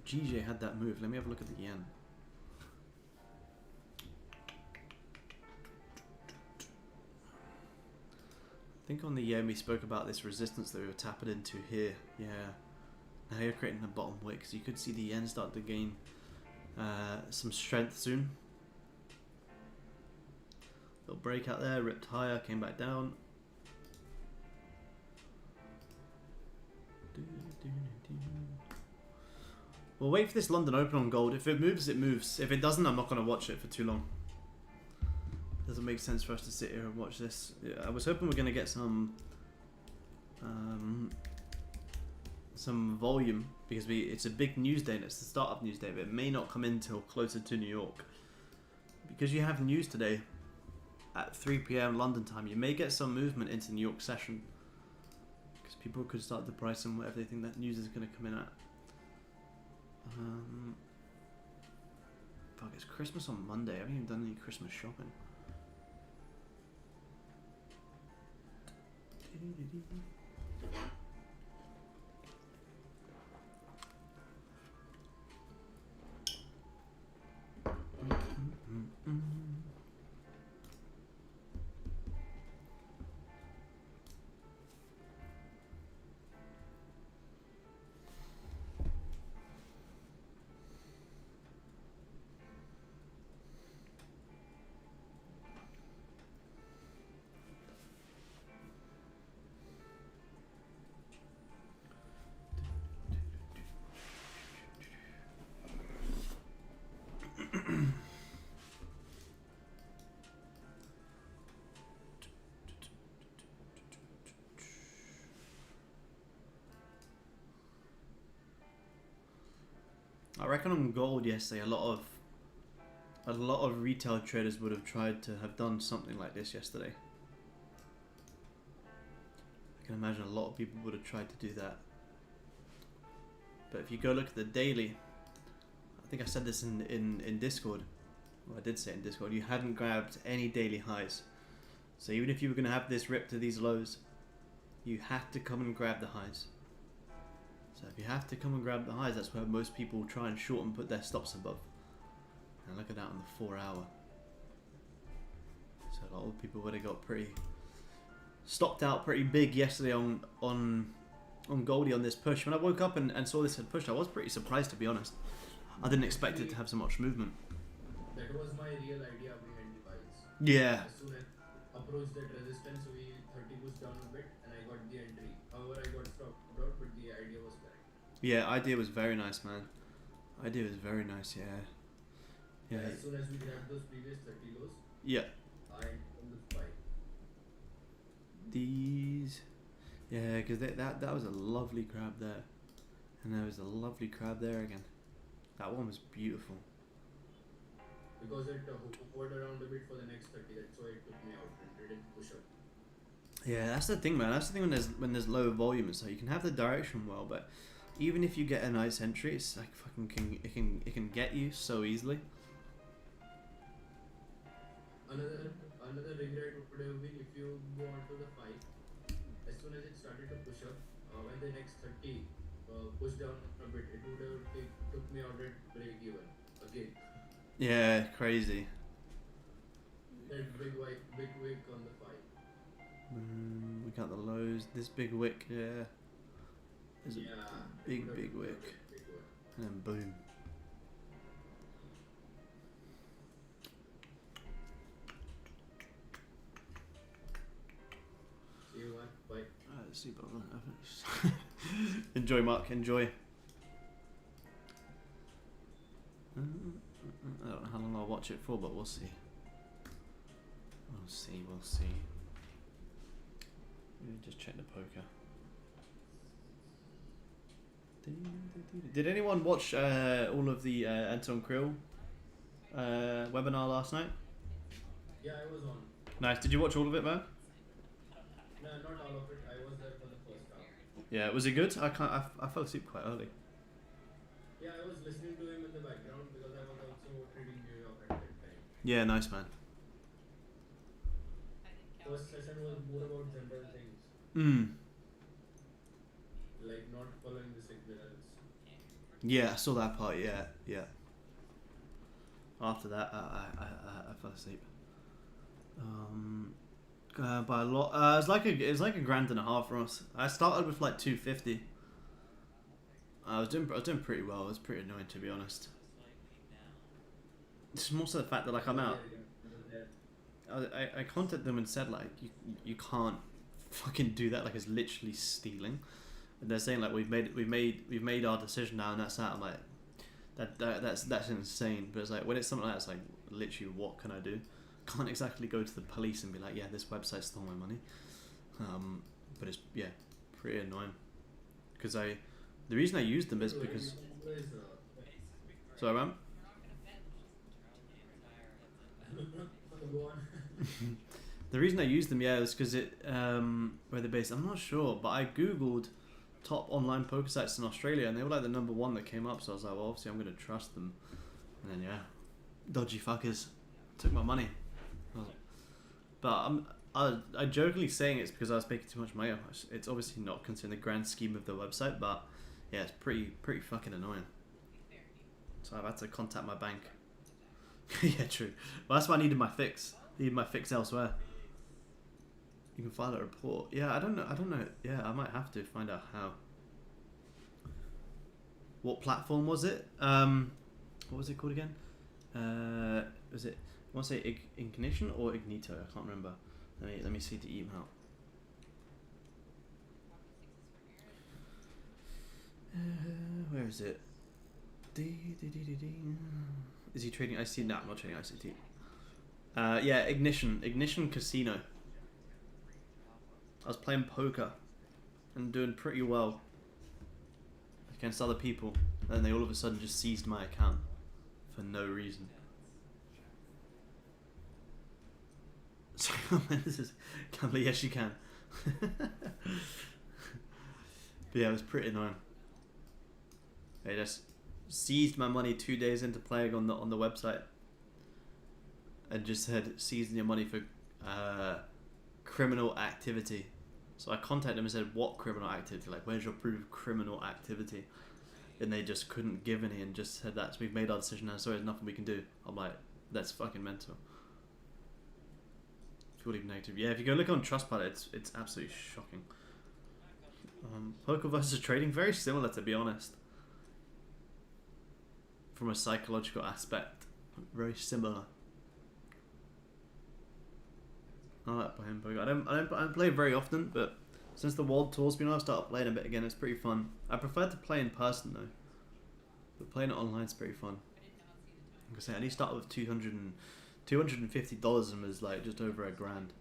GJ had that move. Let me have a look at the yen. I think on the yen we spoke about this resistance that we were tapping into here. Yeah. Now you're creating a bottom wick, so you could see the yen start to gain some strength soon. Little breakout there, ripped higher, came back down. We'll wait for this London Open on gold. If it moves, it moves. If it doesn't, I'm not going to watch it for too long. Doesn't make sense for us to sit here and watch this. Yeah, I was hoping we're going to get some volume because it's a big news day and it's the start of news day, but it may not come in till closer to New York. Because you have news today at 3 p.m. London time, you may get some movement into New York session because people could start to price in whatever they think that news is going to come in at. Fuck, it's Christmas on Monday. I haven't even done any Christmas shopping. I reckon on gold yesterday, a lot of retail traders would have tried to have done something like this yesterday. I can imagine a lot of people would have tried to do that. But if you go look at the daily, I think I said this in Discord. Well, I did say it in Discord. You hadn't grabbed any daily highs. So even if you were going to have this rip to these lows, you had to come and grab the highs. So if you have to come and grab the highs, that's where most people try and short and put their stops above. And look at that on the 4 hour. So a lot of people would have got pretty stopped out pretty big yesterday on Goldie on this push. When I woke up and saw this had pushed, I was pretty surprised, to be honest. I didn't expect it to have so much movement. That was my real idea behind the buys. Yeah. As soon as I approached that resistance, we 30 pushed down a bit and I got the entry. However, I got stopped out, but the idea was correct. Yeah, idea was very nice, man. Idea was very nice, yeah. Yeah. As soon as we grabbed those previous 30 lows, Yeah. I entered the buy. These. Yeah, because that was a lovely grab there. And there was a lovely grab there again. That one was beautiful. Because it hovered around a bit for the next 30, that's why it took me out and didn't push up. Yeah, that's the thing, man. That's the thing when there's low volume and so you can have the direction well, but even if you get a nice entry, it's like fucking it can get you so easily. Another regret would have been if you go onto the 5. As soon as it started to push up, when the next 30 pushed down a bit, it would have took me out at break even again. Yeah, crazy. That big wick on the 5. We got the lows. This big wick, yeah. There's a big wick. And then boom. See you, man. Bye. See, but enjoy, Mark. Enjoy. I don't know how long I'll watch it for, but we'll see. We'll see. Let me just check the poker. Did anyone watch all of the Anton Krill webinar last night? Yeah, I was on. Nice. Did you watch all of it, man? No, not all of it. I was there for the first half. Yeah. Was it good? I fell asleep quite early. Yeah, I was listening to him in the background because I was also trading New York at that time. Yeah. Nice, man. First session was more about general things, like not following the signals. Yeah, I saw that part. Yeah, yeah. After that, I fell asleep. By a lot. It's like a grand and a half for us. I started with like 250. I was doing pretty well. It was pretty annoying, to be honest. It's more so the fact that like I'm out. I contacted them and said like you can't fucking do that. Like it's literally stealing. And they're saying like we've made our decision now and that's that. I'm like that's insane. But it's like when it's something like that, it's like literally what can I do? Can't exactly go to the police and be like, yeah, this website stole my money. But it's pretty annoying because the reason I used them is because sorry, man. Go on. The reason I used them, is because where they're based. I'm not sure, but I googled top online poker sites in Australia, and they were like the number one that came up. So I was like, well, obviously I'm gonna trust them. And then dodgy fuckers took my money. But I jokingly saying it's because I was making too much money. It's obviously not considering the grand scheme of the website, but yeah, it's pretty fucking annoying. So I've had to contact my bank. Yeah, true. Well, that's why I needed my fix. I needed my fix elsewhere. You can file a report. Yeah, I don't know. Yeah, I might have to find out how. What platform was it? What was it called again? Was it? I want to say Ignition or Ignito? I can't remember. Let me see the email. Where is it? Is he trading ICT? No, I'm not trading ICT. Yeah, Ignition Casino. I was playing poker and doing pretty well against other people, and they all of a sudden just seized my account for no reason. Sorry, this is yes you can. But yeah, it was pretty annoying. They just seized my money 2 days into playing on the website, and just said seizing your money for criminal activity. So I contacted them and said, what criminal activity? Like, where's your proof of criminal activity? And they just couldn't give any and just said that. So we've made our decision now, so there's nothing we can do. I'm like, that's fucking mental. Fully negative. Yeah, if you go look on Trustpilot, it's absolutely shocking. Poker versus trading, very similar, to be honest. From a psychological aspect, very similar. I like playing poker. I don't play very often, but since the World Tour's been on, I've started playing a bit again. It's pretty fun. I prefer to play in person though, but playing it online is pretty fun. Like I say, I only started with $250 and was like just over $1,000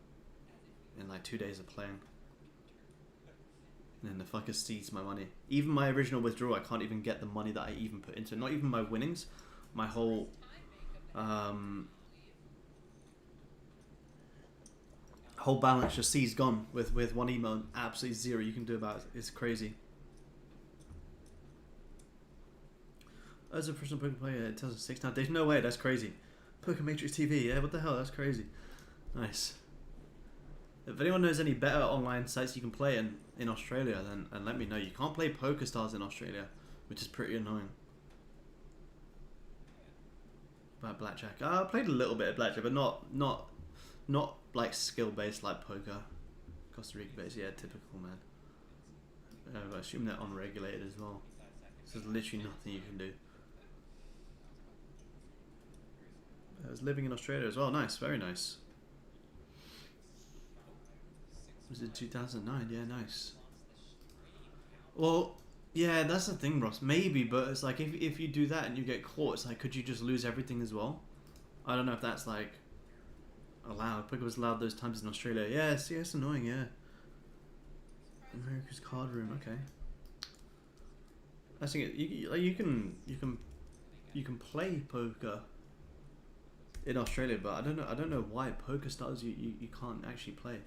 in like 2 days of playing. And then the fuckers seized my money. Even my original withdrawal, I can't even get the money that I even put into it. Not even my winnings. My whole whole balance just seized, gone with one email, and absolutely zero you can do about it. It's crazy. As a professional poker player, it tells us 6 days. No way, that's crazy. Poker Matrix TV, yeah, what the hell? That's crazy. Nice. If anyone knows any better online sites you can play in Australia, then let me know. You can't play PokerStars in Australia, which is pretty annoying. About blackjack, I played a little bit of blackjack, but not like skill based like poker. Costa Rica based, yeah, typical, man. I assume they're unregulated as well. So there's literally nothing you can do. I was living in Australia as well. Nice, very nice. Was it 2009? Yeah, nice. Well, yeah, that's the thing, Ross. Maybe, but it's like if you do that and you get caught, it's like, could you just lose everything as well? I don't know if that's like allowed. Poker was allowed those times in Australia. Yeah, it's annoying. Yeah. America's card room. Okay. I think you can play poker in Australia, but I don't know why PokerStars you can't actually play.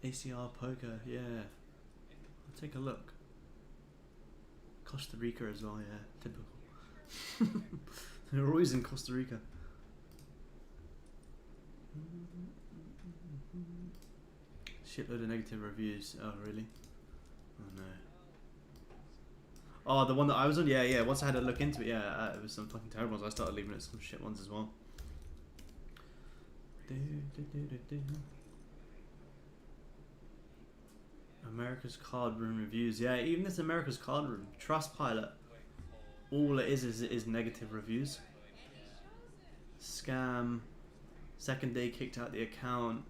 ACR poker, yeah. I'll take a look. Costa Rica as well, yeah, typical. They're always in Costa Rica. Shitload of negative reviews. Oh really? Oh no. Oh, the one that I was on? Yeah, yeah. Once I had a look into it, yeah, it was some fucking terrible ones. I started leaving it some shit ones as well. America's Card Room reviews. Yeah, even this America's Card Room. Trustpilot. All it is negative reviews. Scam. Second day kicked out the account.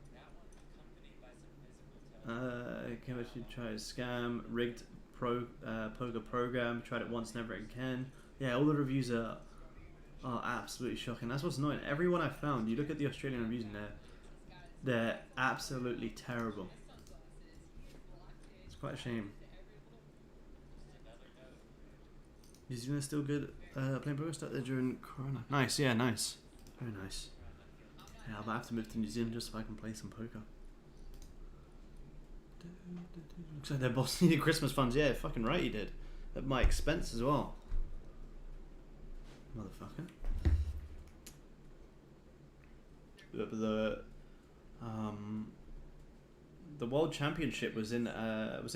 Can we try a scam? Rigged poker program. Tried it once, never again. Yeah, all the reviews are absolutely shocking. That's what's annoying. Everyone I found, you look at the Australian reviews and they're absolutely terrible. It's quite a shame. New Zealand's still good. Playing poker started there during Corona. Nice, yeah, nice. Very nice. Yeah, I'll have to move to New Zealand just so I can play some poker. Looks like their boss needed Christmas funds. Yeah, fucking right he did. At my expense as well. Motherfucker. The World Championship was in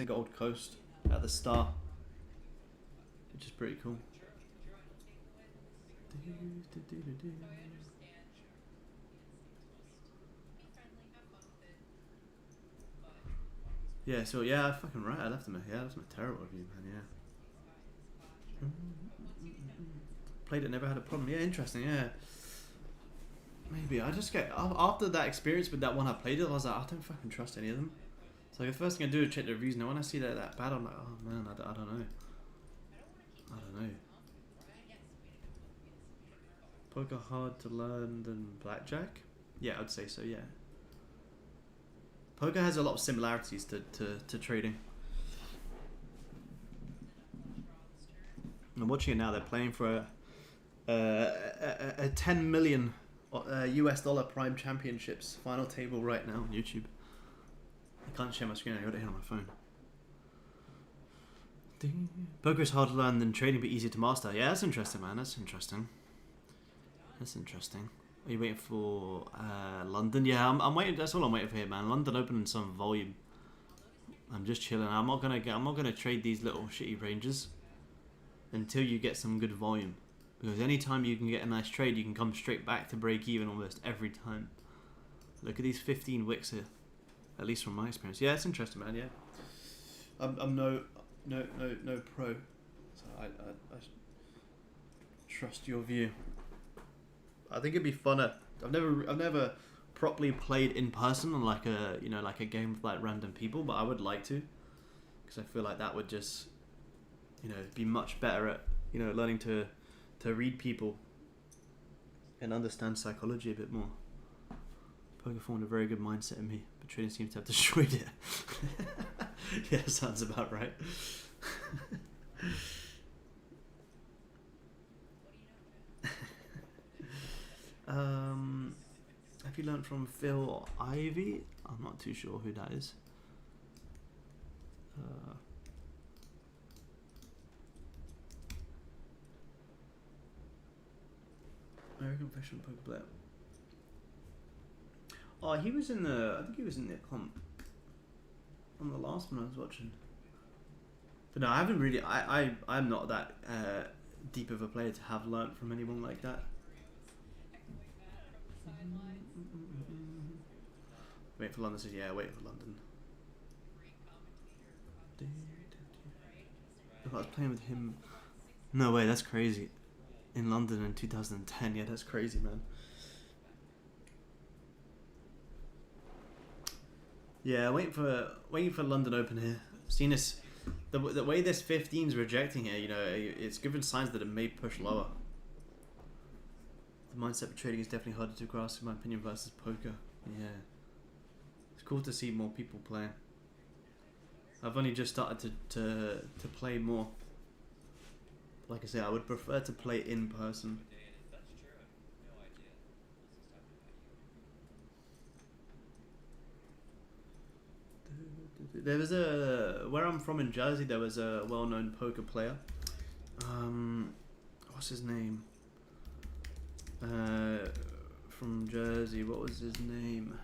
Gold Coast at the Star, which is pretty cool. Yeah, so yeah, fucking right. I left him. Yeah, that was a terrible review, man. Yeah. Played it, never had a problem. Yeah, interesting. Yeah. Maybe I just get after that experience with that one I played it. I was like, I don't fucking trust any of them. So like the first thing I do is check the reviews. Now when I see that bad, I'm like, oh man, I don't know. I don't know. Poker hard to learn than blackjack? Yeah, I'd say so. Yeah. Poker has a lot of similarities to trading. I'm watching it now. They're playing for a 10 million US dollar Prime Championships final table right now on YouTube. I can't share my screen. I got it here on my phone. Poker is harder to learn than trading, but easier to master. Yeah, that's interesting, man. That's interesting. That's interesting. Are you waiting for London? Yeah, I'm waiting. That's all I'm waiting for here, man. London opening some volume. I'm just chilling. I'm not gonna trade these little shitty ranges until you get some good volume. Because anytime you can get a nice trade, you can come straight back to break even almost every time. Look at these 15 wicks here. At least from my experience. Yeah, it's interesting, man. Yeah, I'm no pro, so I trust your view. I think it'd be funner. I've never properly played in person on like a game with like random people, but I would like to, because I feel like that would just be much better at learning to read people and understand psychology a bit more. Poker formed a very good mindset in me, but trading seems to have destroyed it. Yeah, sounds about right. Have you learned from Phil Ivey? I'm not too sure who that is. American professional poker player. Oh, he was in the. I think he was in the comp on the last one I was watching. But no, I haven't really. I'm not that deep of a player to have learnt from anyone like that. Wait for London. Yeah, wait for London. If I was playing with him. No way, that's crazy. In London in 2010, yeah, that's crazy, man. Yeah, waiting for London Open here. Seeing this, the way this 15's rejecting it, it's given signs that it may push lower. The mindset of trading is definitely harder to grasp, in my opinion, versus poker. Yeah, it's cool to see more people playing. I've only just started to play more. Like I say, I would prefer to play in person. There was where I'm from in Jersey, there was a well-known poker player. What's his name? From Jersey, what was his name?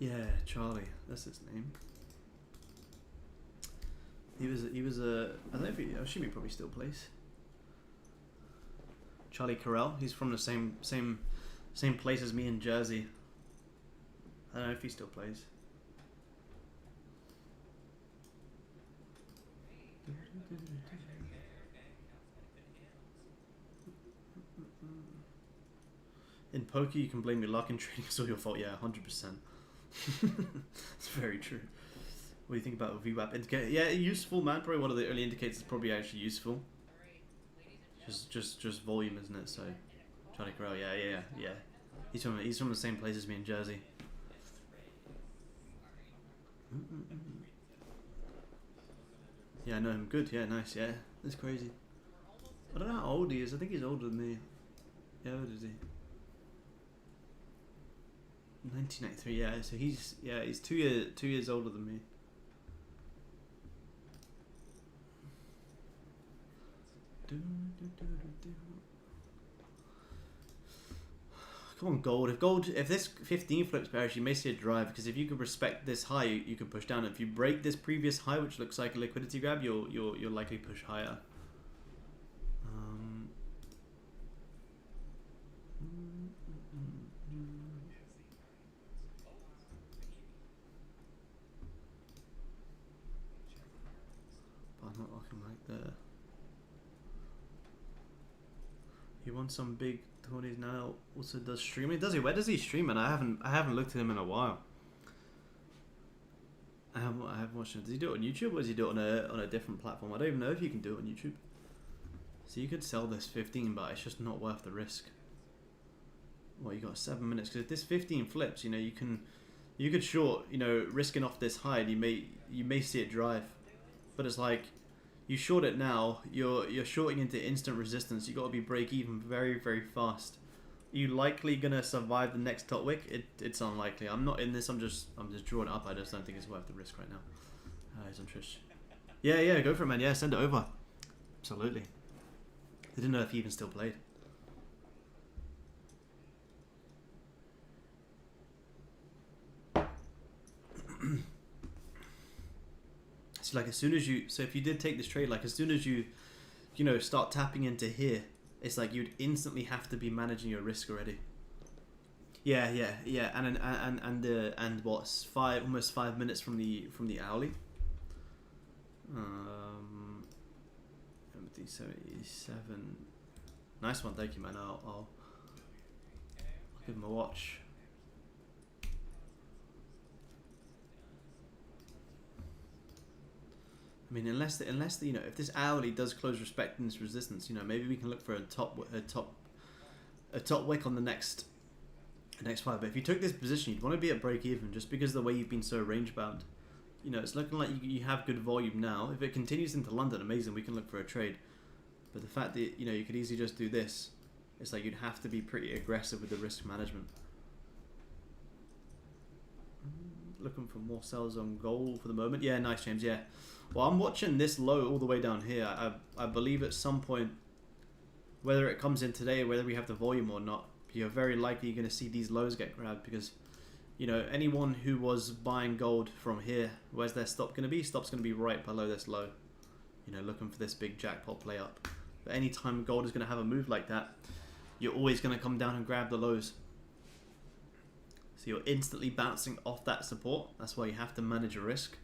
Yeah, Charlie. That's his name. He was a. I don't know if he. I assume he probably still plays. Charlie Carell. He's from the same place as me in Jersey. I don't know if he still plays. In poker, you can blame your luck. In trading, it's all your fault. Yeah, 100%. It's very true. What do you think about VWAP indicator? Yeah, useful, man. Probably one of the early indicators is probably actually useful. Just volume, isn't it? So, Charlie Corral, yeah. He's from the same place as me in Jersey. Yeah, I know him good. Yeah, nice. Yeah, that's crazy. I don't know how old he is. I think he's older than me. Yeah, how old is he? 1993. Yeah, so he's 2 years older than me. Come on, gold. If this 15 flips bearish, you may see a drive, because if you could respect this high, you could push down. If you break this previous high, which looks like a liquidity grab, you'll likely push higher. But I'm not looking like the. He won some big tourneys now. Also does streaming. Does he? Where does he stream? And I haven't looked at him in a while. I haven't watched him. Does he do it on YouTube, or does he do it on a different platform? I don't even know if you can do it on YouTube. So you could sell this 15, but it's just not worth the risk. Well, you got 7 minutes, because if this 15 flips, you could short, risking off this high, and you may see it drive, but it's like. You short it now, you're shorting into instant resistance. You got to be break even very, very fast. Are you likely gonna survive the next top wick? It's unlikely. I'm not in this. I'm just drawing it up. I just don't think it's worth the risk right now. He's on Trish. Yeah, go for it, man. Yeah, send it over. Absolutely. I didn't know if he even still played. So like so if you did take this trade, like as soon as you start tapping into here, it's like you'd instantly have to be managing your risk already. Yeah, and what's almost 5 minutes from the hourly. 77. Nice one, thank you, man. I'll give him a watch. I mean, unless if this hourly does close respecting this resistance, maybe we can look for a top wick on the next 5. But if you took this position, you'd want to be at break even, just because of the way you've been so range bound. It's looking like you have good volume now. If it continues into London, amazing, we can look for a trade. But the fact that you could easily just do this, it's like you'd have to be pretty aggressive with the risk management. Looking for more sells on gold for the moment. Yeah, nice, James. Yeah. Well, I'm watching this low all the way down here. I believe at some point, whether it comes in today or whether we have the volume or not, you're very likely going to see these lows get grabbed, because anyone who was buying gold from here, where's their stop going to be? Stop's going to be right below this low. Looking for this big jackpot play up. But anytime gold is going to have a move like that, you're always going to come down and grab the lows. So you're instantly bouncing off that support. That's why you have to manage your risk.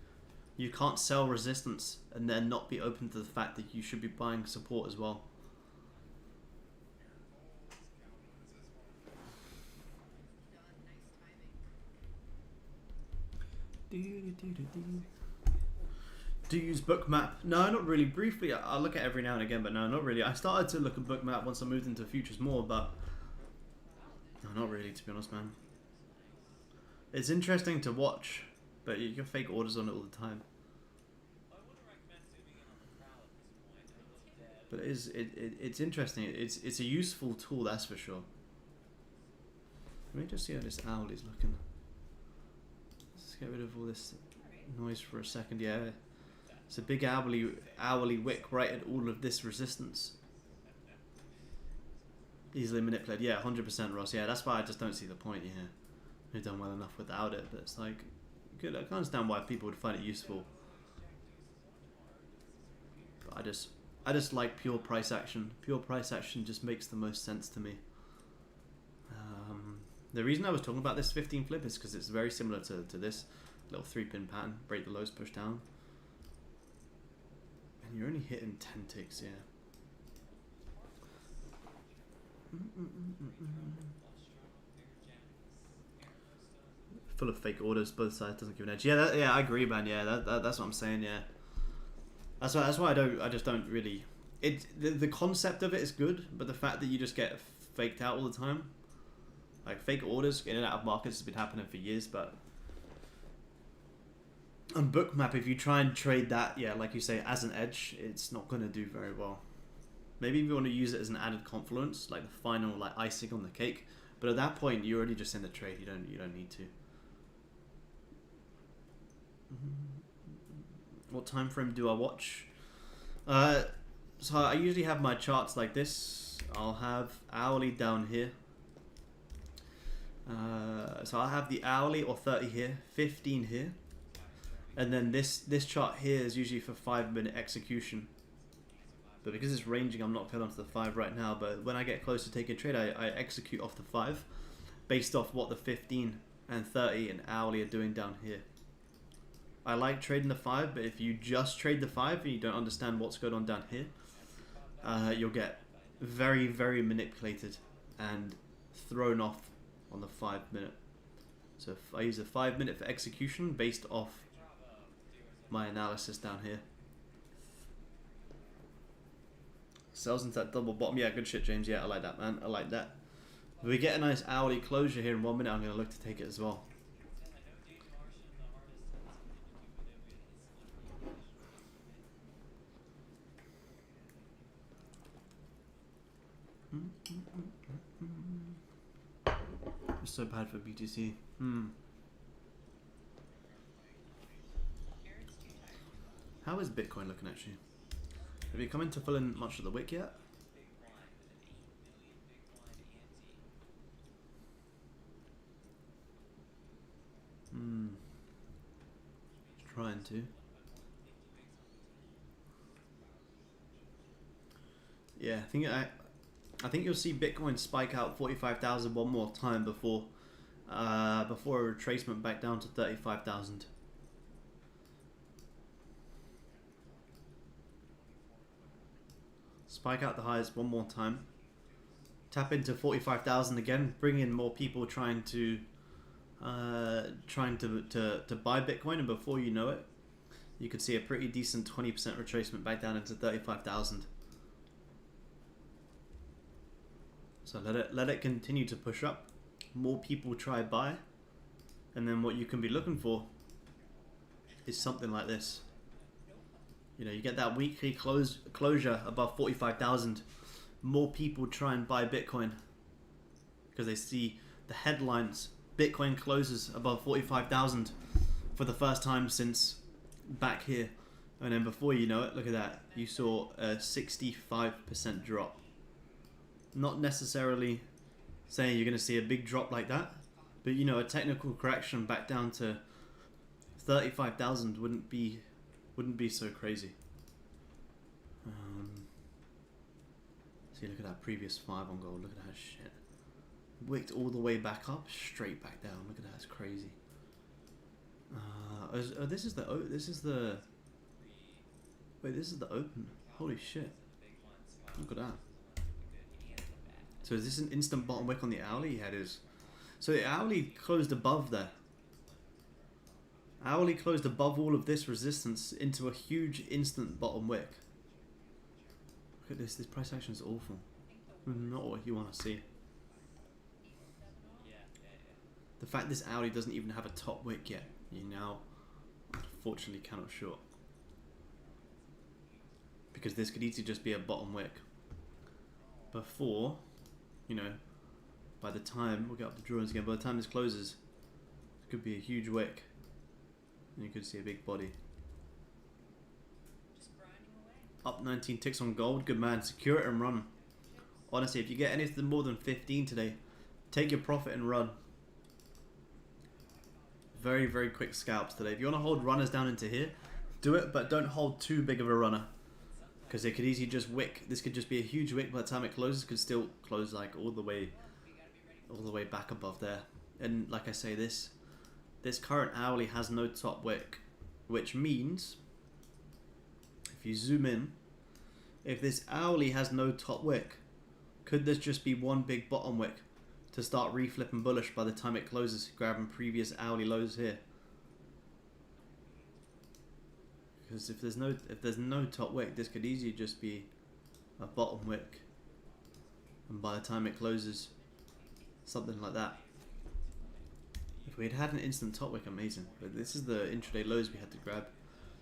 You can't sell resistance and then not be open to the fact that you should be buying support as well. Do you use Bookmap? No, not really. Briefly, I look at it every now and again, but no, not really. I started to look at Bookmap once I moved into futures more, but no, not really, to be honest, man. It's interesting to watch, but you can fake orders on it all the time. But it's interesting. It's a useful tool, that's for sure. Let me just see how this owl is looking. Let's get rid of all this noise for a second. Yeah, it's a big hourly wick right at all of this resistance. Easily manipulated. Yeah, 100%, Ross. Yeah, that's why I just don't see the point here. We've done well enough without it, but it's like, good. I can understand why people would find it useful. But I just like pure price action. Pure price action just makes the most sense to me. The reason I was talking about this 15 flip is because it's very similar to this little 3-pin pattern. Break the lows, push down. And you're only hitting 10 ticks, yeah. Full of fake orders, both sides, doesn't give an edge. Yeah, yeah, I agree, man. Yeah, that's what I'm saying. Yeah, that's why I just don't really. The concept of it is good, but the fact that you just get faked out all the time, like fake orders in and out of markets, has been happening for years. But on Bookmap, if you try and trade that, yeah, like you say, as an edge, it's not going to do very well. Maybe if you want to use it as an added confluence, like the final like icing on the cake. But at that point, you're already just in the trade. You don't need to. What time frame do I watch? So I usually have my charts like this. I'll have hourly down here. So I'll have the hourly or 30 here, 15 here, and then this chart here is usually for 5-minute execution. But because it's ranging, I'm not put onto the 5 right now. But when I get close to taking a trade, I execute off the 5, based off what the 15 and 30 and hourly are doing down here. I like trading the 5, but if you just trade the 5 and you don't understand what's going on down here, you'll get very, very manipulated and thrown off on the 5-minute. So if I use a 5-minute for execution based off my analysis down here. Sells into that double bottom. Yeah, good shit, James. Yeah, I like that, man. I like that. If we get a nice hourly closure here in 1 minute, I'm going to look to take it as well. It's so bad for BTC. How is Bitcoin looking actually? Have you come in to fill in much of the wick yet? Trying to. Yeah, I think you'll see Bitcoin spike out 45,000 one more time before a retracement back down to 35,000. Spike out the highs one more time. Tap into 45,000 again. Bring in more people trying to buy Bitcoin, and before you know it, you could see a pretty decent 20% retracement back down into 35,000. So let it continue to push up. More people try buy, and then what you can be looking for is something like this. You know, you get that weekly closure above 45,000. More people try and buy Bitcoin because they see the headlines. Bitcoin closes above 45,000 for the first time since back here, and then before you know it, look at that. You saw a 65% drop. Not necessarily saying you're going to see a big drop like that, but you know, a technical correction back down to 35,000 wouldn't be so crazy. See, look at that previous 5 on gold. Look at that shit. Wicked all the way back up, straight back down. Look at that, it's crazy. This is the open. Holy shit! Look at that. So is this an instant bottom wick on the hourly? Yeah, it is. So the hourly closed above there. Hourly closed above all of this resistance into a huge instant bottom wick. Look at this. This price action is awful. Not what you want to see. The fact this hourly doesn't even have a top wick yet, you now unfortunately cannot short. Because this could easily just be a bottom wick. Before, you know, by the time, we'll get up the drawings again, by the time this closes, it could be a huge wick. And you could see a big body. Up 19 ticks on gold, good man, secure it and run. Honestly, if you get anything more than 15 today, take your profit and run. very, very quick scalps today. If you want to hold runners down into here, do it, but don't hold too big of a runner. Because it could easily just wick. This could just be a huge wick by the time it closes. Could still close like all the way back above there. And like I say, this current hourly has no top wick, which means if you zoom in, if this hourly has no top wick, could this just be one big bottom wick to start reflipping bullish by the time it closes, grabbing previous hourly lows here? Because if there's no top wick, this could easily just be a bottom wick, and by the time it closes, something like that. If we had an instant top wick, amazing. But this is the intraday lows we had to grab.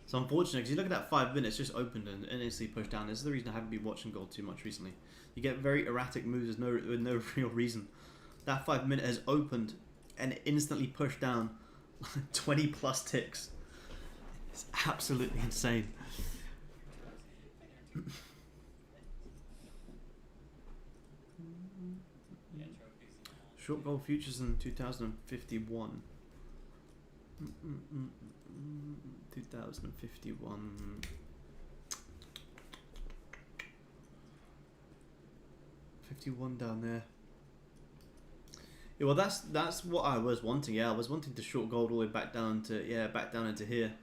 So unfortunate, because you look at that 5 minutes, just opened and instantly pushed down. This is the reason I haven't been watching gold too much recently. You get very erratic moves with no real reason. That 5 minute has opened and instantly pushed down 20 plus ticks. It's absolutely insane. Short gold futures in 2051. 2051. 51 down there. Yeah, well, that's what I was wanting. Yeah, I was wanting to short gold all the way back down to back down into here.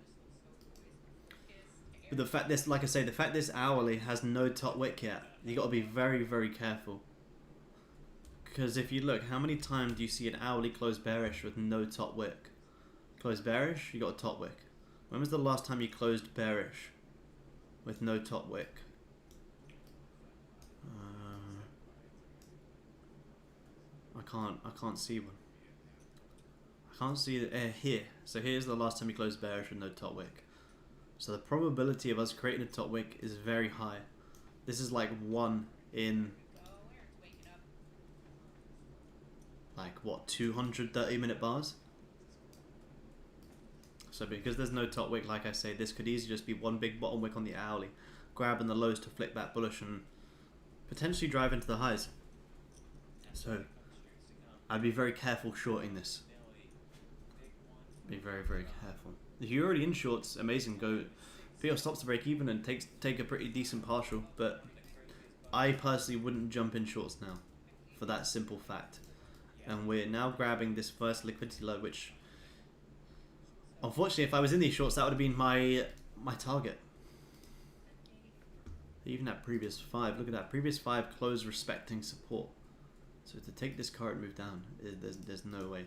But the fact this, like I say, the fact this hourly has no top wick yet, you got to be very, very careful. Because if you look, how many times do you see an hourly close bearish with no top wick? Close bearish, you got a top wick. When was the last time you closed bearish with no top wick? I can't see one. I can't see it here. So here's the last time you closed bearish with no top wick. So the probability of us creating a top wick is very high. This is like 1 in like what, 230 minute bars? So because there's no top wick, like I say, this could easily just be one big bottom wick on the hourly, grabbing the lows to flick back bullish and potentially drive into the highs. So I'd be very careful shorting this. Be very, very careful. If you're already in shorts, amazing, go for your stops to break even and take a pretty decent partial, but I personally wouldn't jump in shorts now for that simple fact. And we're now grabbing this first liquidity low, which unfortunately if I was in these shorts, that would have been my target. Even at previous 5, look at that, previous 5 closed respecting support. So to take this current move down, there's no way.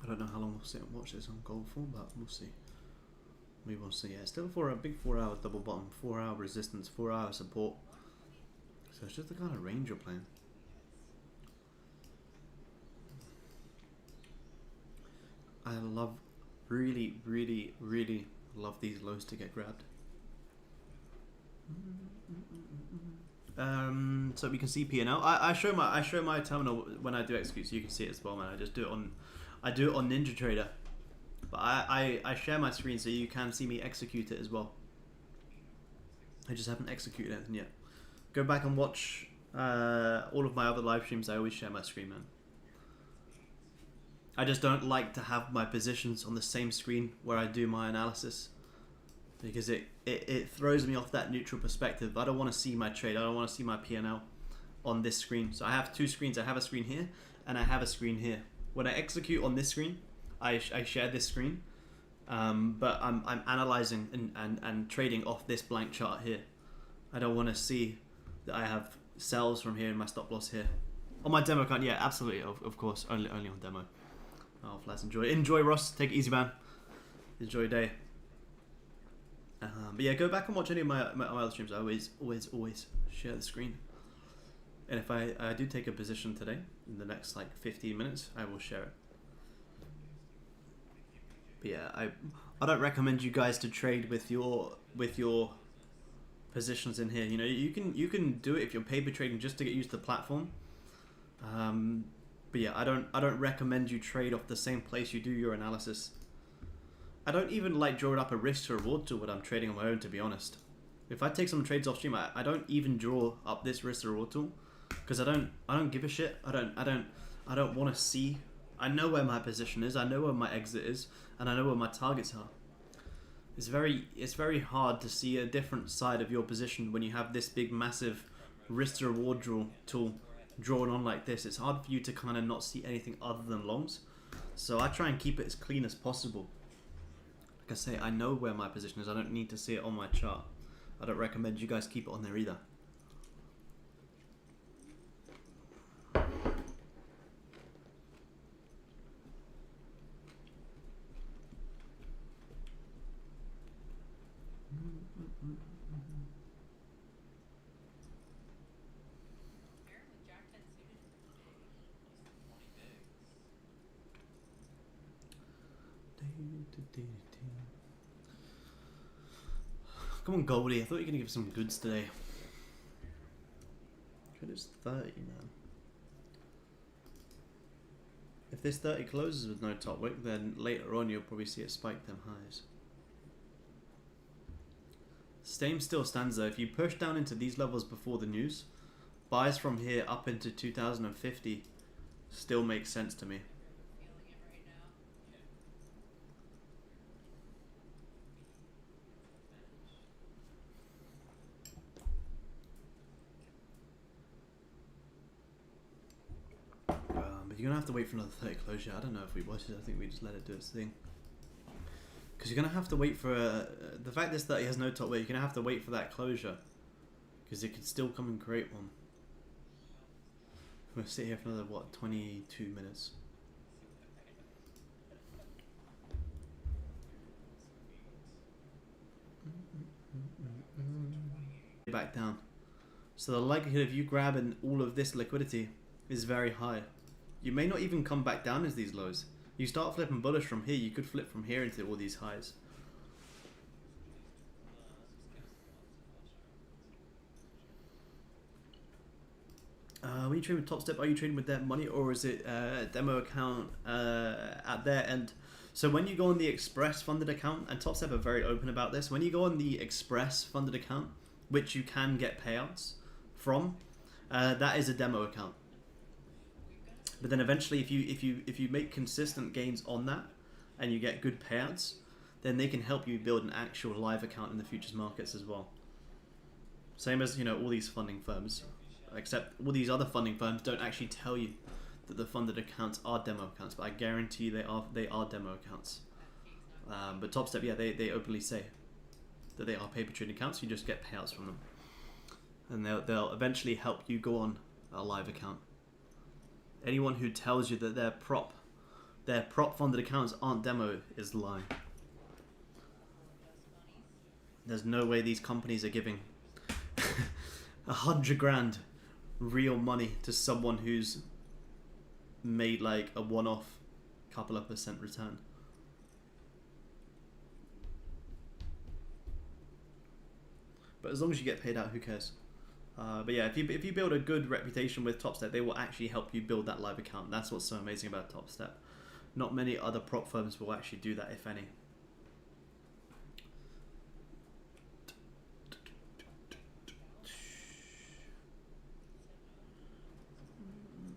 I don't know how long we'll sit and watch this on gold for, but we'll see. We will see. Yeah, still for a big 4-hour double bottom, 4-hour resistance, 4-hour support. So it's just the kind of range you're playing. I love, really, really, really love these lows to get grabbed. So we can see P&L. I show my terminal when I do execute, so you can see it as well, man. I just do it on Ninja Trader, but I share my screen so you can see me execute it as well. I just haven't executed anything yet. Go back and watch all of my other live streams. I always share my screen, man. I just don't like to have my positions on the same screen where I do my analysis, because it throws me off that neutral perspective. I don't want to see my trade. I don't want to see my P&L on this screen. So I have 2 screens. I have a screen here and I have a screen here. When I execute on this screen, I share this screen, but I'm analyzing and trading off this blank chart here. I don't want to see that I have sells from here and my stop loss here. On my demo account, yeah, absolutely, of course, only on demo. Oh, flats, enjoy, Ross. Take it easy, man. Enjoy your day. But yeah, go back and watch any of my other streams. I always share the screen. And if I do take a position today, in the next like 15 minutes, I will share it. But yeah, I don't recommend you guys to trade with your positions in here. You know, you can do it if you're paper trading just to get used to the platform. But yeah, I don't recommend you trade off the same place you do your analysis. I don't even like drawing up a risk to reward tool when I'm trading on my own, to be honest. If I take some trades off stream, I don't even draw up this risk to reward tool because I don't give a shit. I don't want to see. I know where my position is. I know where my exit is, and I know where my targets are. It's very hard to see a different side of your position when you have this big, massive risk to reward tool drawn on like this. It's hard for you to kind of not see anything other than longs. So I try and keep it as clean as possible. Like I say, I know where my position is. I don't need to see it on my chart. I don't recommend you guys keep it on there either. Come on, Goldie. I thought you were going to give some goods today. Good as 30, man. If this 30 closes with no top wick, then later on you'll probably see it spike them highs. Same still stands though. If you push down into these levels before the news, buys from here up into 2050 still makes sense to me. But you're going to have to wait for another 30 closure. I don't know if we watch it. I think we just let it do its thing. Because you're going to have to wait for the fact this 30 has no top weight, you're going to have to wait for that closure. Because it could still come and create one. We're going to sit here for another, what, 22 minutes. Back down. So the likelihood of you grabbing all of this liquidity is very high. You may not even come back down as these lows. You start flipping bullish from here, you could flip from here into all these highs. When you trade with Top Step, are you trading with their money or is it a demo account at their end? So when you go on the Express funded account, and Top Step are very open about this, when you go on the Express funded account, which you can get payouts from, that is a demo account. But then eventually, if you make consistent gains on that, and you get good payouts, then they can help you build an actual live account in the futures markets as well. Same as, you know, all these funding firms, except all these other funding firms don't actually tell you that the funded accounts are demo accounts, but I guarantee you they are demo accounts. But Top Step, yeah, they openly say that they are paper trading accounts. You just get payouts from them, and they'll eventually help you go on a live account. Anyone who tells you that their prop funded accounts aren't demo is lying. There's no way these companies are giving 100 grand real money to someone who's made like a one-off couple of % return. But as long as you get paid out, who cares? But yeah, if you build a good reputation with Top Step, they will actually help you build that live account. That's what's so amazing about Top Step. Not many other prop firms will actually do that, if any.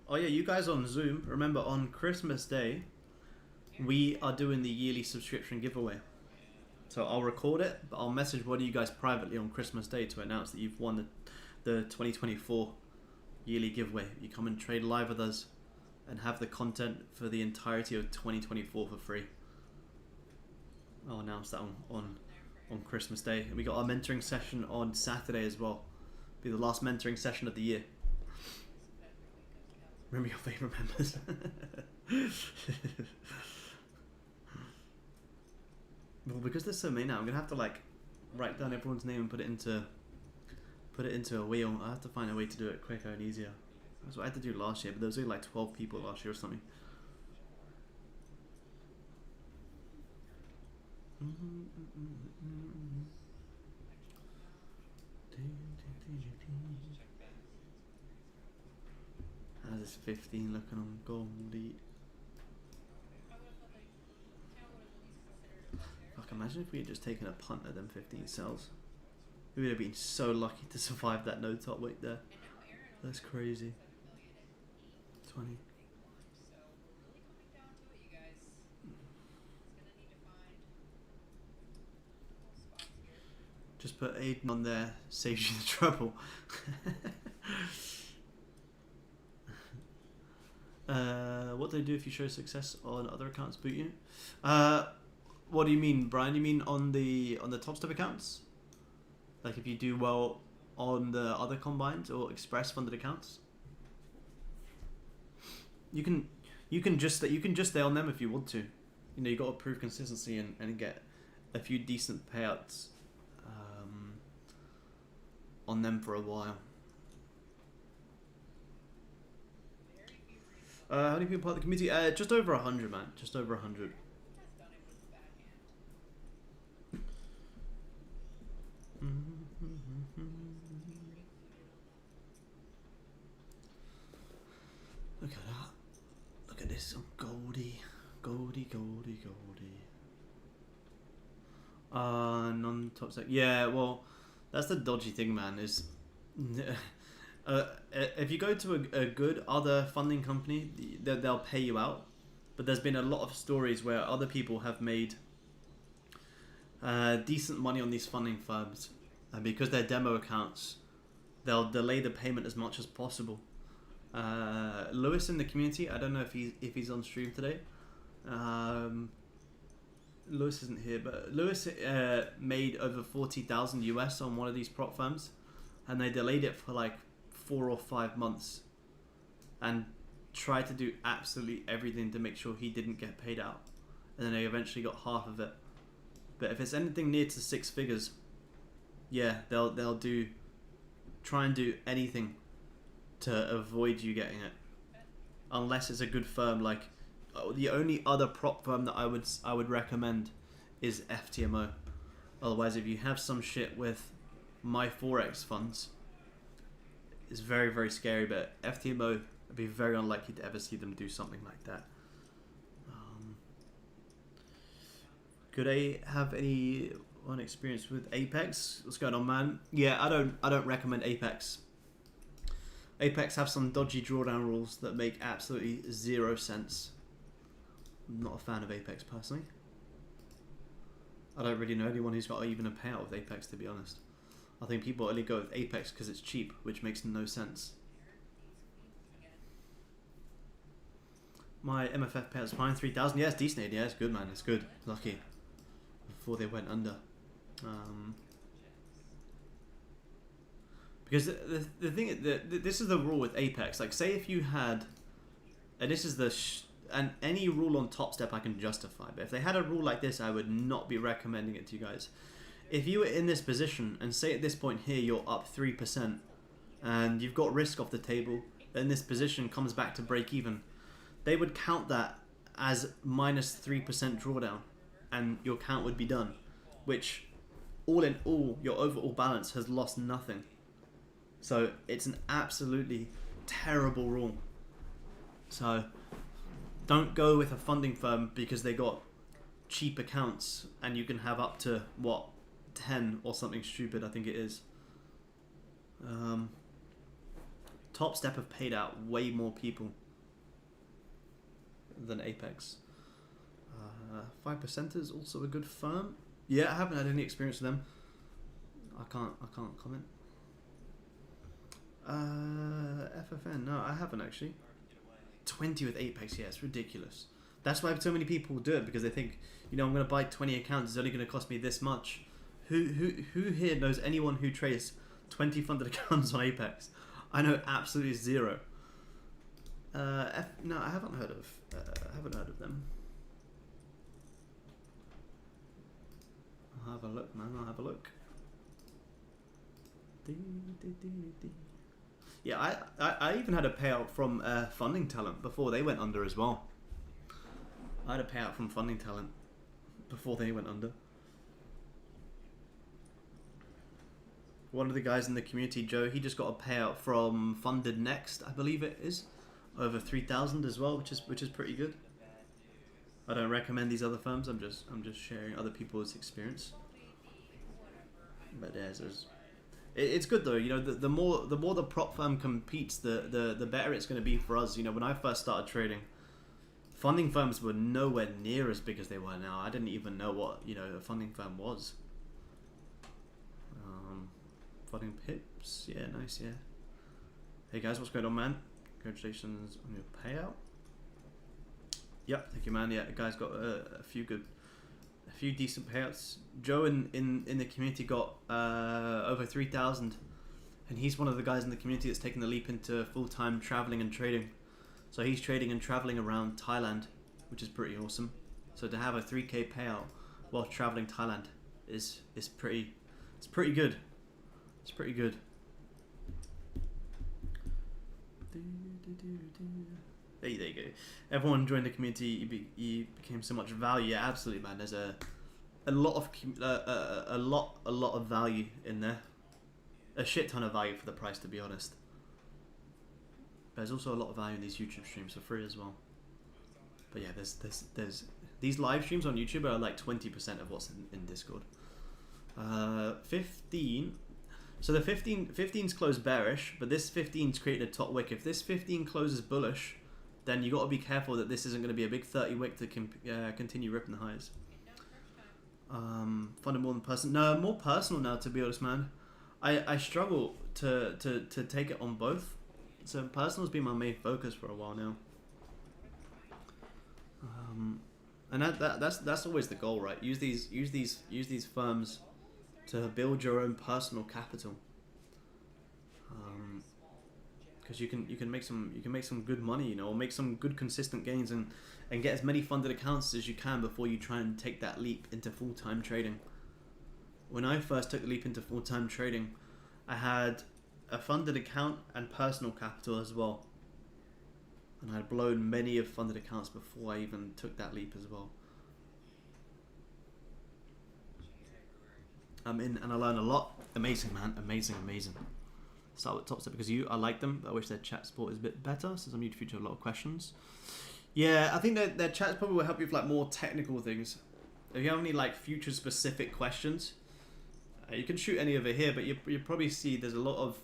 Oh yeah, you guys on Zoom, remember on Christmas Day, we are doing the yearly subscription giveaway. So I'll record it, but I'll message one of you guys privately on Christmas Day to announce that you've won the 2024 yearly giveaway. You come and trade live with us and have the content for the entirety of 2024 for free. I'll announce that on Christmas Day. And we got our mentoring session on Saturday as well. Be the last mentoring session of the year. Remember your favourite members. Well, because there's so many now, I'm gonna have to like write down everyone's name and put it into a wheel. I have to find a way to do it quicker and easier. That's what I had to do last year, but there was only like 12 people last year or something. this 15 looking on Goldie? Fuck, imagine if we had just taken a punt at them 15 cells. We would have been so lucky to survive that no top weight there. That's crazy. 20. Just put Aiden on there, saves you the trouble. What do they do if you show success on other accounts boot you? What do you mean, Brian? You mean on the top step accounts? Like if you do well on the other combines or express funded accounts? You can just stay on them if you want to. You know, you got to prove consistency and get a few decent payouts on them for a while. How many people part of the community? Just over 100, man. Just over 100. Look at that. Look at this. Oh, Goldie. Goldie. Non-top sec. Yeah, well, that's the dodgy thing, man, is if you go to a good other funding company, they'll pay you out. But there's been a lot of stories where other people have made decent money on these funding firms, and because they're demo accounts, they'll delay the payment as much as possible. Lewis in the community, I don't know if he's on stream today. Lewis isn't here, but Lewis made over 40,000 US on one of these prop firms, and they delayed it for like 4 or 5 months and tried to do absolutely everything to make sure he didn't get paid out, and then they eventually got half of it. But if it's anything near to 6 figures, yeah, they'll try and do anything to avoid you getting it, unless it's a good firm. Like the only other prop firm that I would recommend is FTMO. Otherwise, if you have some shit with my Forex funds, it's very, very scary. But FTMO, I'd be very unlikely to ever see them do something like that. Could I have anyone experience with Apex? What's going on, man? Yeah, I don't recommend Apex. Apex have some dodgy drawdown rules that make absolutely 0 sense. I'm not a fan of Apex personally. I don't really know anyone who's got even a payout with Apex, to be honest. I think people only go with Apex because it's cheap, which makes no sense. My MFF payout's fine, 3,000. Yeah, it's decent. Yeah, it's good, man. It's good. Lucky. Before they went under. Because the thing, this is the rule with Apex. Like, say if you had, and this is and any rule on Top Step I can justify, but if they had a rule like this, I would not be recommending it to you guys. If you were in this position, and say at this point here you're up 3%, and you've got risk off the table, then this position comes back to break even, they would count that as minus 3% drawdown, and your count would be done, which all in all, your overall balance has lost nothing. So it's an absolutely terrible rule. So don't go with a funding firm because they got cheap accounts and you can have up to, what, 10 or something stupid, I think it is. Top Step have paid out way more people than Apex. 5% is also a good firm. Yeah, I haven't had any experience with them. I can't comment. FFN, no, I haven't actually. 20 with Apex, yeah, it's ridiculous. That's why so many people do it, because they think, you know, I'm going to buy 20 accounts, it's only going to cost me this much. Who here knows anyone who trades 20 funded accounts on Apex? I know absolutely zero. No, I haven't heard of them. I'll have a look, man. I'll have a look. Yeah, I even had a payout from Funding Talent before they went under as well. I had a payout from Funding Talent before they went under. One of the guys in the community, Joe, he just got a payout from Funded Next, I believe it is. over 3,000 as well, which is pretty good. I don't recommend these other firms. I'm just sharing other people's experience. But it's good though. You know, the more the prop firm competes, the better it's going to be for us. You know, when I first started trading, funding firms were nowhere near as big as they were now. I didn't even know what, you know, a funding firm was. Funding pips, yeah, nice, yeah. Hey guys, what's going on, man? Congratulations on your payout. Yep, thank you, man. Yeah, the guy's got a few decent payouts. Joe in the community got over 3,000, and he's one of the guys in the community that's taken the leap into full-time traveling and trading. So he's trading and traveling around Thailand, which is pretty awesome. So to have a 3K payout while traveling Thailand is pretty good. It's pretty good. There you go. Everyone joined the community. You became so much value. Yeah, absolutely, man. There's a lot of value in there. A shit ton of value for the price, to be honest. There's also a lot of value in these YouTube streams for free as well. But yeah, there's these live streams on YouTube are like 20% of what's in Discord. 15. So the 15's closed bearish, but this 15's created a top wick. If this 15 closes bullish, then you got to be careful that this isn't going to be a big 30 wick to continue ripping the highs. Fun more than personal. No, more personal now, to be honest, man. I struggle to take it on both. So personal's been my main focus for a while now. And that's always the goal, right? Use these firms to build your own personal capital. Because you can make some good money, you know, or make some good consistent gains and get as many funded accounts as you can before you try and take that leap into full-time trading. When I first took the leap into full-time trading, I had a funded account and personal capital as well. And I'd blown many of funded accounts before I even took that leap as well. I'm in and I learn a lot. Amazing, man. Amazing. Start with top step because I like them. I wish their chat support is a bit better since I'm new to future a lot of questions. Yeah, I think their chats probably will help you with like more technical things. If you have any like future specific questions, you can shoot any over here. But you probably see there's a lot of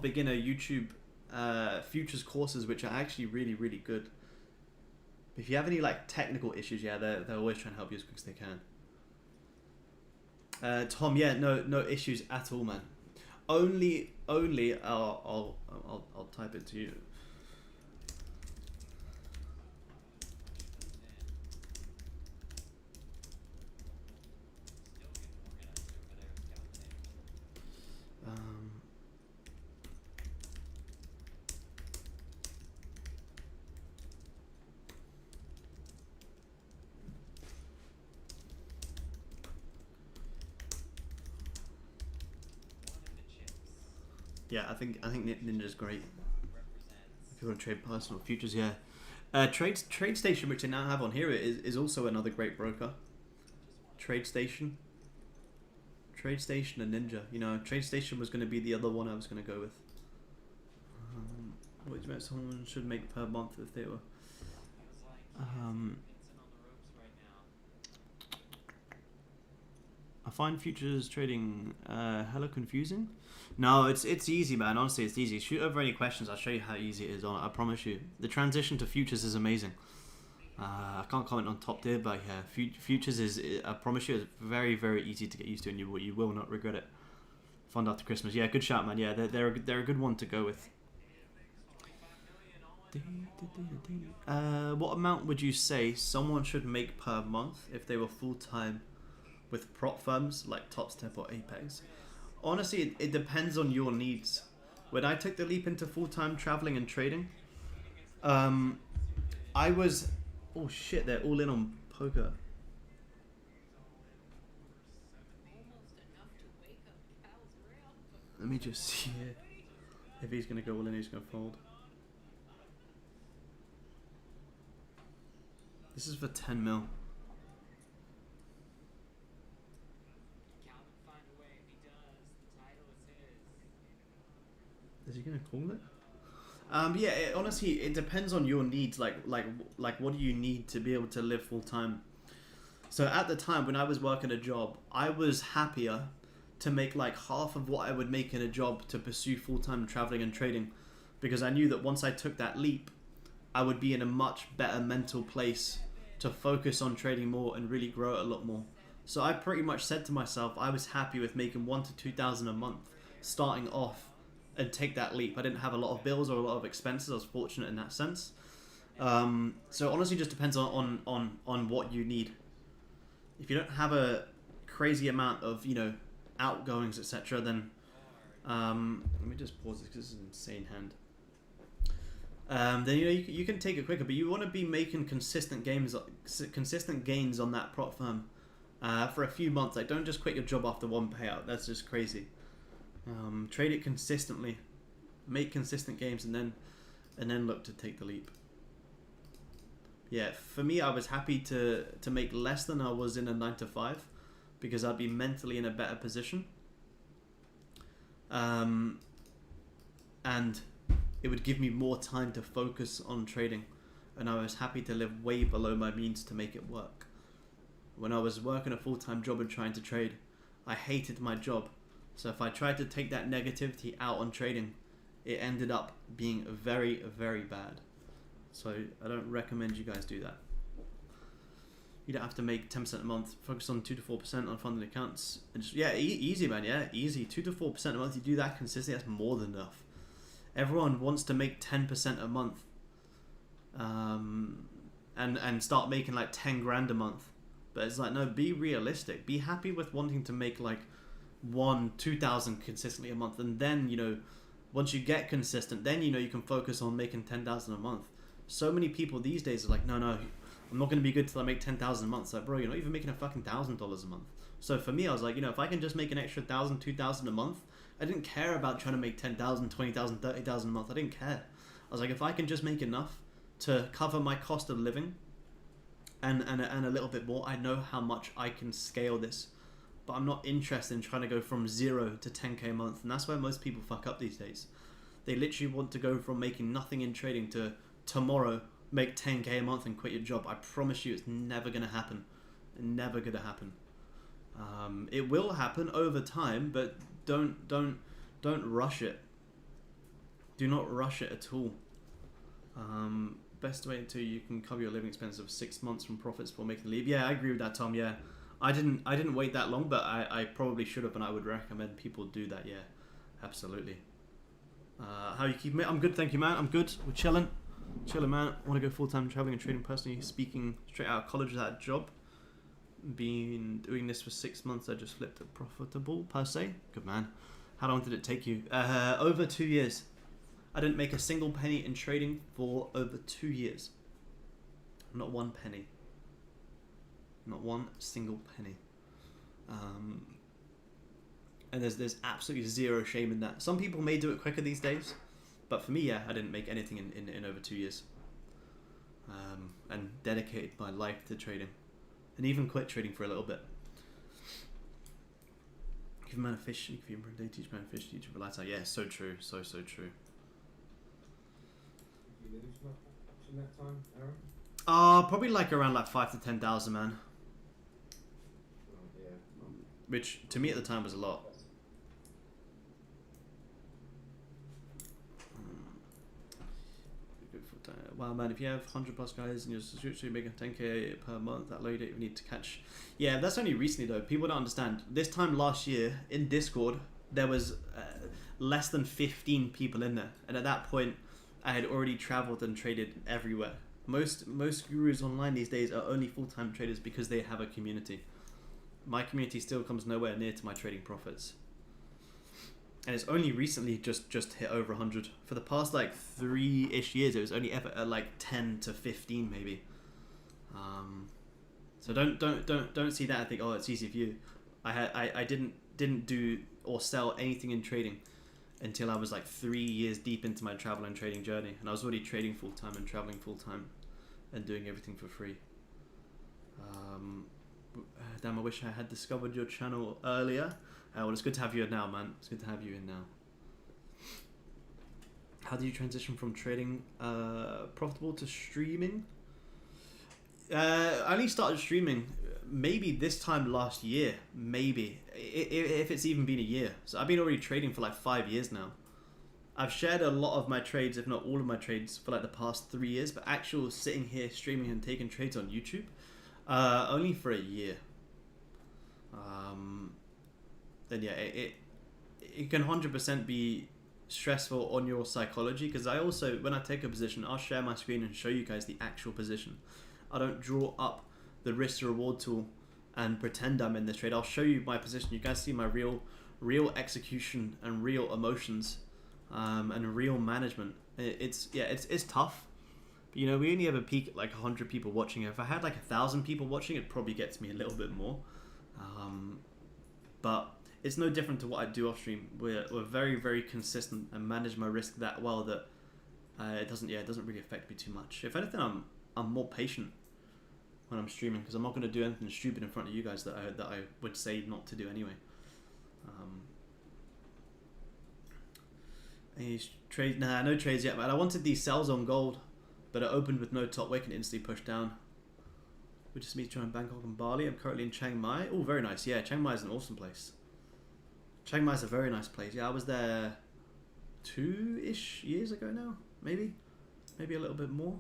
beginner YouTube futures courses which are actually really good. If you have any like technical issues, yeah, they're always trying to help you as quick as they can. Tom, yeah, no issues at all, man. Only I'll type it to you. Yeah, I think Ninja's great. If you want to trade personal futures, yeah. TradeStation, which I now have on here, is also another great broker. TradeStation and Ninja. You know, TradeStation was going to be the other one I was going to go with. What do you mean someone should make per month if they were? I find futures trading hella confusing. No, it's easy, man. Honestly, it's easy. Shoot over any questions. I'll show you how easy it is. I promise you. The transition to futures is amazing. I can't comment on top tier, but yeah, futures is. I promise you, it's very easy to get used to, and you will not regret it. Fund after Christmas. Yeah, good shout, man. Yeah, they're a good one to go with. What amount would you say someone should make per month if they were full time with prop firms like Top Step or Apex? Honestly, it depends on your needs. When I took the leap into full-time traveling and trading, I was... Oh shit, they're all in on poker. Let me just see here. If he's going to go all in, he's going to fold. This is for 10 mil. Is he going to call it? Yeah, honestly, it depends on your needs. Like, what do you need to be able to live full time? So at the time when I was working a job, I was happier to make like half of what I would make in a job to pursue full time traveling and trading, because I knew that once I took that leap, I would be in a much better mental place to focus on trading more and really grow it a lot more. So I pretty much said to myself, I was happy with making 1 to 2 thousand a month starting off and take that leap. I didn't have a lot of bills or a lot of expenses. I was fortunate in that sense. So honestly, just depends on what you need. If you don't have a crazy amount of outgoings, etc., then let me just pause this because this is an insane hand. Then you can take it quicker, but you want to be making consistent gains on that prop firm for a few months. Like, don't just quit your job after one payout. That's just crazy. Trade it consistently, make consistent games, and then look to take the leap. Yeah, for me, I was happy to make less than I was in a 9 to 5 because I'd be mentally in a better position. And it would give me more time to focus on trading, and I was happy to live way below my means to make it work. When I was working a full-time job and trying to trade, I hated my job. So if I tried to take that negativity out on trading, it ended up being very, very bad. So I don't recommend you guys do that. You don't have to make 10% a month. Focus on 2 to 4% on funded accounts. And just, yeah, easy, man. Yeah, easy. 2 to 4% a month. You do that consistently, that's more than enough. Everyone wants to make 10% a month, and start making like 10 grand a month. But it's like, no, be realistic. Be happy with wanting to make like 2,000 consistently a month, and then once you get consistent, then you can focus on making 10,000 a month. So many people these days are like, no, I'm not going to be good till I make 10,000 a month. It's like, bro, you're not even making a fucking $1,000 a month. So for me, I was like, if I can just make an extra 1,000, 2,000 a month, I didn't care about trying to make 10,000, 20,000, 30,000 a month. I didn't care. I was like, if I can just make enough to cover my cost of living and a little bit more, I know how much I can scale this. But I'm not interested in trying to go from 0 to 10k a month, and that's where most people fuck up these days. They literally want to go from making nothing in trading to tomorrow make 10k a month and quit your job. I promise you, it's never gonna happen. Never gonna happen. It will happen over time, but don't rush it. Do not rush it at all. Best way until you can cover your living expenses of 6 months from profits before making the leap. Yeah, I agree with that, Tom. Yeah, I didn't wait that long, but I probably should have, and I would recommend people do that. Yeah, absolutely. How you keep it? I'm good, thank you, man. I'm good. We're chilling, man. I want to go full time traveling and trading. Personally speaking, straight out of college without a job. Been doing this for 6 months. I just flipped it profitable per se. Good man. How long did it take you? Over 2 years. I didn't make a single penny in trading for over 2 years. Not one penny. Not one single penny. And there's absolutely zero shame in that. Some people may do it quicker these days, but for me, yeah, I didn't make anything in over 2 years. And dedicated my life to trading. And even quit trading for a little bit. Give a man a fish, if you day, teach man a fish, teach him a lifetime. Yeah, so true, so true. Did you lose much in that time, Aaron? Probably like around like 5 to 10,000, man. Oh, yeah. Which to me at the time was a lot. Wow, man, if you have 100 plus guys and you're literally making 10k per month, that load you need to catch. Yeah, that's only recently though. People don't understand. This time last year in Discord, there was less than 15 people in there, and at that point, I had already traveled and traded everywhere. Most gurus online these days are only full-time traders because they have a community. My community still comes nowhere near to my trading profits. And it's only recently just hit over 100. For the past like 3-ish years, it was only ever at like 10 to 15 maybe. So don't see that and think, oh, it's easy for you. I didn't do or sell anything in trading until I was like 3 years deep into my travel and trading journey, and I was already trading full time and traveling full time, and doing everything for free. Damn, I wish I had discovered your channel earlier. Well, it's good to have you in now, man. It's good to have you in now. How do you transition from trading profitable to streaming? I only started streaming maybe this time last year, maybe if it's even been a year. So I've been already trading for like 5 years now. I've shared a lot of my trades, if not all of my trades, for like the past 3 years. But actual sitting here streaming and taking trades on YouTube, only for a year. Then yeah, it can 100% be stressful on your psychology, because I also, when I take a position, I'll share my screen and show you guys the actual position. I don't draw up the risk to reward tool and pretend I'm in this trade. I'll show you my position. You guys see my real execution and real emotions, and real management. It's tough. But, you know, we only have a peak at like 100 people watching. If I had like 1,000 people watching, it probably gets me a little bit more. But it's no different to what I do off stream. We're very, very consistent and manage my risk that well that it doesn't really affect me too much. If anything, I'm more patient when I'm streaming, because I'm not going to do anything stupid in front of you guys that I would say not to do anyway. Any trades? Nah, no trades yet, man. I wanted these sells on gold, but it opened with no top wick and instantly pushed down. Which is me trying Bangkok and Bali. I'm currently in Chiang Mai. Oh, very nice. Yeah, Chiang Mai is an awesome place. Chiang Mai is a very nice place. Yeah, I was there 2-ish years ago now, maybe a little bit more.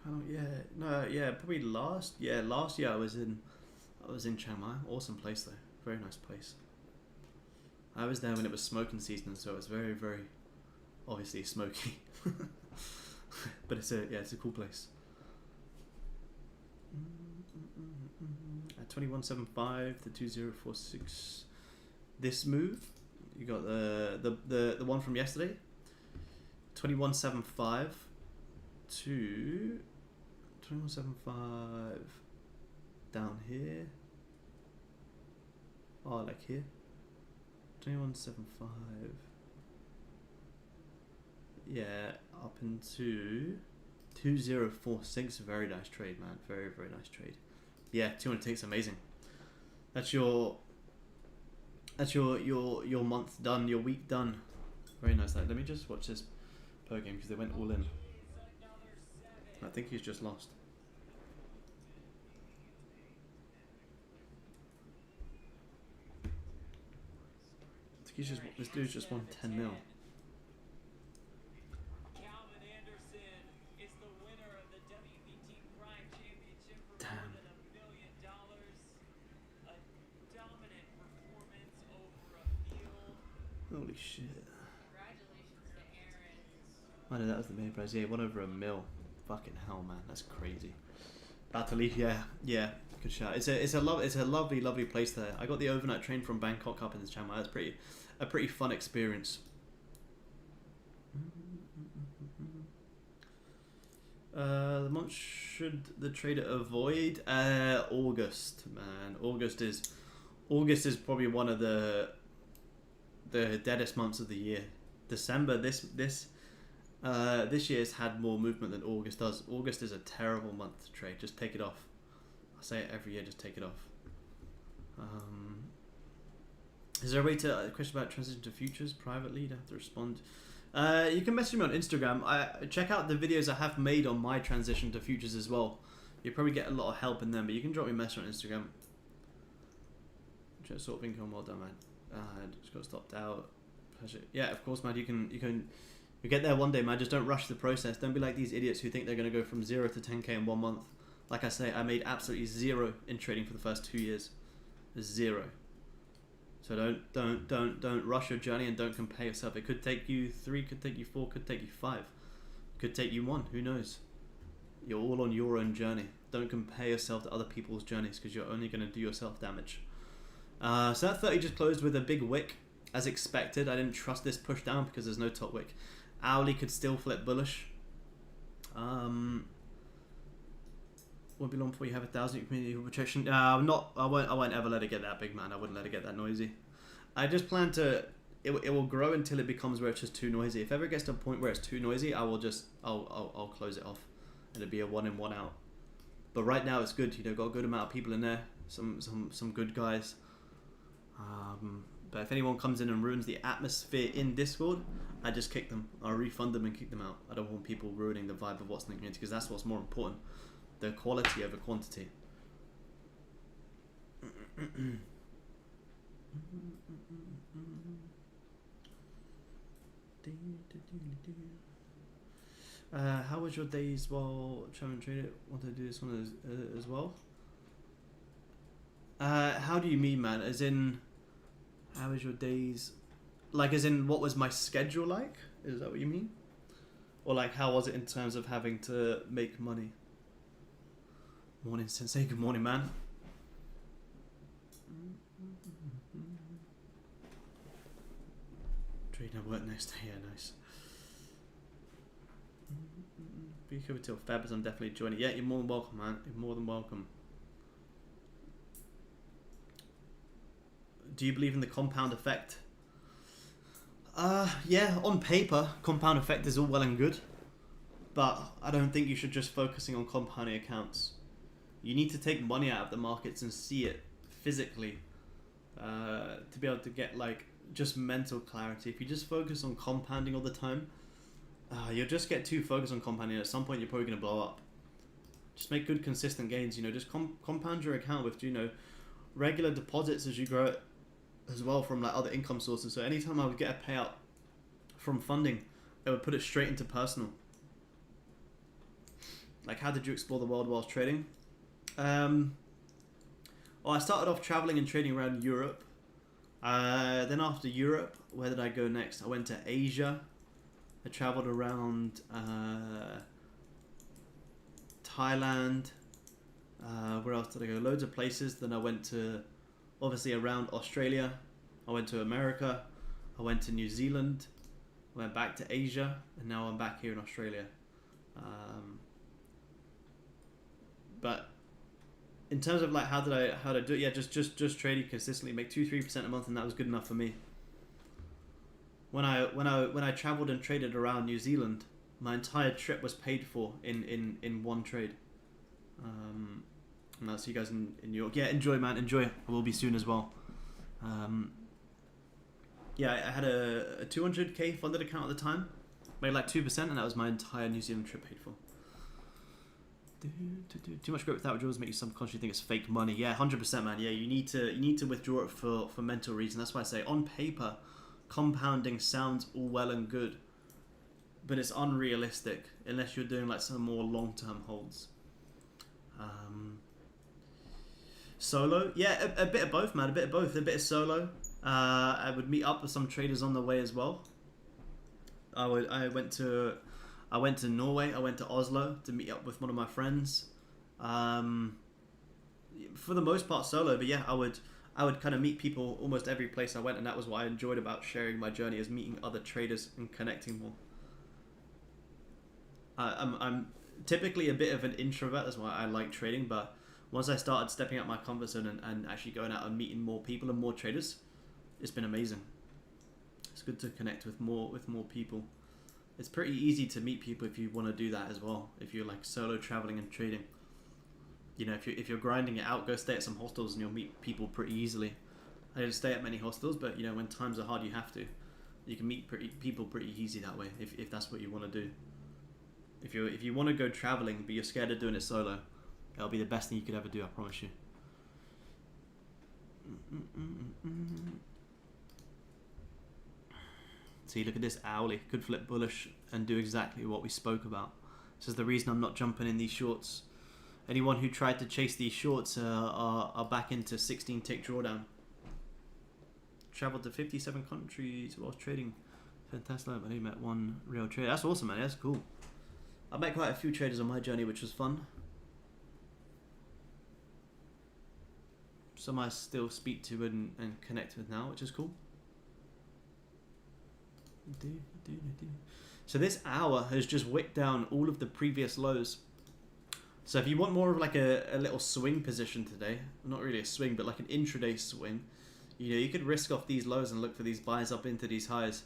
Probably last year I was in Chiang Mai. Awesome place though, very nice place. I was there when it was smoking season, so it was very, very obviously smoky. But it's a cool place. At 21.75 to 2046. This move, you got the one from yesterday. 21.75 to 21.75 down here. Oh, like here. 21.75. Yeah, up into 2046. Very nice trade, man. Very, very nice trade. Yeah, 200 ticks, amazing. That's your month done, your week done. Very nice. Let me just watch this per game because they went all in. I think he's just lost. I think this dude's just won 10 mil. Holy shit. I know that was the main prize. Yeah, 1 over a mil. Fucking hell, man. That's crazy. Batali, yeah. Good shout. It's a lovely place there. I got the overnight train from Bangkok up in this channel. That's a pretty fun experience. The month should the trader avoid? August, man. August is probably one of the deadest months of the year. December this year's had more movement than August does. August is a terrible month to trade. Just take it off. I say it every year. Just take it off. Is there a way to a question about transition to futures privately? You'd have to respond. You can message me on Instagram. Check out the videos I have made on my transition to futures as well. You probably get a lot of help in them, but you can drop me a message on Instagram. Sort of income, well done, man. Just got stopped out. Pleasure. Yeah, of course, man. You get there one day, man. Just don't rush the process. Don't be like these idiots who think they're going to go from 0 to 10k in 1 month. Like I say, I made absolutely 0 in trading for the first 2 years. 0. So don't rush your journey and don't compare yourself. It could take you 3, could take you 4, could take you 5, could take you 1. Who knows? You're all on your own journey. Don't compare yourself to other people's journeys because you're only going to do yourself damage. So that 30 just closed with a big wick, as expected. I didn't trust this push down because there's no top wick. Hourly could still flip bullish. Won't be long before you have 1,000 community protection. I won't ever let it get that big, man. I wouldn't let it get that noisy. I just plan to. It will grow until it becomes where it's just too noisy. If ever it gets to a point where it's too noisy, I'll close it off. It'll be a 1 in 1 out. But right now it's good. You know, got a good amount of people in there. Some good guys. But if anyone comes in and ruins the atmosphere in Discord, I just kick them. I'll refund them and kick them out. I don't want people ruining the vibe of what's in the community, because that's what's more important. The quality over quantity. How was your days while traveling and trading? Want to do this one as well? How do you mean, man? As in, how was your days? Like, as in, what was my schedule like? Is that what you mean? Or like, how was it in terms of having to make money? Morning, Sensei. Good morning, man. Trading at work next day. Yeah, nice. Be covered till Feb, as I'm definitely joining. Yeah, you're more than welcome, man. You're more than welcome. Do you believe in the compound effect? Yeah, on paper, compound effect is all well and good, but I don't think you should just focusing on compounding accounts. You need to take money out of the markets and see it physically to be able to get like just mental clarity. If you just focus on compounding all the time, you'll just get too focused on compounding. At some point, you're probably going to blow up. Just make good, consistent gains. You know, just compound your account with regular deposits as you grow it, as well from like other income sources. So anytime I would get a payout from funding, I would put it straight into personal. Like, how did you explore the world whilst trading? Well, I started off traveling and trading around Europe. Then after Europe, where did I go next? I went to Asia. I traveled around Thailand. Where else did I go? Loads of places. Then I went to, obviously, around Australia. I went to America. I went to New Zealand. I went back to Asia, and now I'm back here in Australia. But in terms of like how did I do it? Yeah, just trading consistently, make 2-3% a month, and that was good enough for me. When I traveled and traded around New Zealand, my entire trip was paid for in one trade. And I'll see you guys in New York. Yeah, enjoy, man, enjoy. I will be soon as well. Yeah, I had a 200k funded account at the time, made like 2%, and that was my entire New Zealand trip paid for. Too much growth without withdrawals make you subconsciously think it's fake money. Yeah, 100%, man. Yeah, you need to withdraw it for mental reasons. That's why I say on paper, compounding sounds all well and good, but it's unrealistic unless you're doing like some more long-term holds. Solo, yeah, a bit of both, man. A bit of both. A bit of solo. I would meet up with some traders on the way as well. I went to Norway. I went to Oslo to meet up with one of my friends. For the most part solo, but yeah, I would kind of meet people almost every place I went, and that was what I enjoyed about sharing my journey, is meeting other traders and connecting more. I'm typically a bit of an introvert, that's why I like trading, but once I started stepping out my comfort zone and actually going out and meeting more people and more traders, it's been amazing. It's good to connect with more people. It's pretty easy to meet people if you want to do that as well. If you're like solo traveling and trading, you know, if you're grinding it out, go stay at some hostels and you'll meet people pretty easily. I didn't stay at many hostels, but you know, when times are hard, you have to. You can meet people pretty easy that way if that's what you want to do. If you want to go traveling but you're scared of doing it solo, it'll be the best thing you could ever do, I promise you. See, look at this Owly. Could flip bullish and do exactly what we spoke about. This is the reason I'm not jumping in these shorts. Anyone who tried to chase these shorts are back into 16 tick drawdown. Traveled to 57 countries whilst trading. Fantastic. I only met one real trader. That's awesome, man. That's cool. I met quite a few traders on my journey, which was fun. Some I still speak to and connect with now, which is cool. So this hour has just wicked down all of the previous lows. So if you want more of like a little swing position today, not really a swing, but like an intraday swing, you know, you could risk off these lows and look for these buys up into these highs.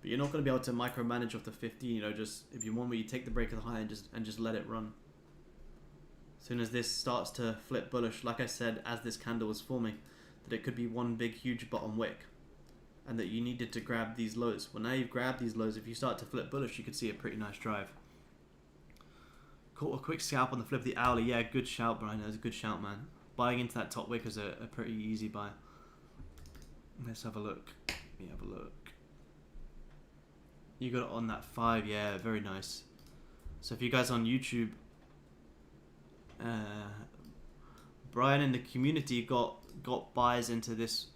But you're not going to be able to micromanage off the 15, you know, just if you want where you take the break of the high and just let it run. As soon as this starts to flip bullish, like I said, as this candle was forming, that it could be one big huge bottom wick. and that you needed to grab these lows. Well, now you've grabbed these lows. If you start to flip bullish, you could see a pretty nice drive. Caught a quick scalp on the flip of the hourly. Yeah, good shout, Brian. That was a good shout, man. Buying into that top wick is a pretty easy buy. Let's have a look. Let me have a look. You got it on that 5. Yeah, very nice. So if you guys on YouTube, Brian in the community got buys into this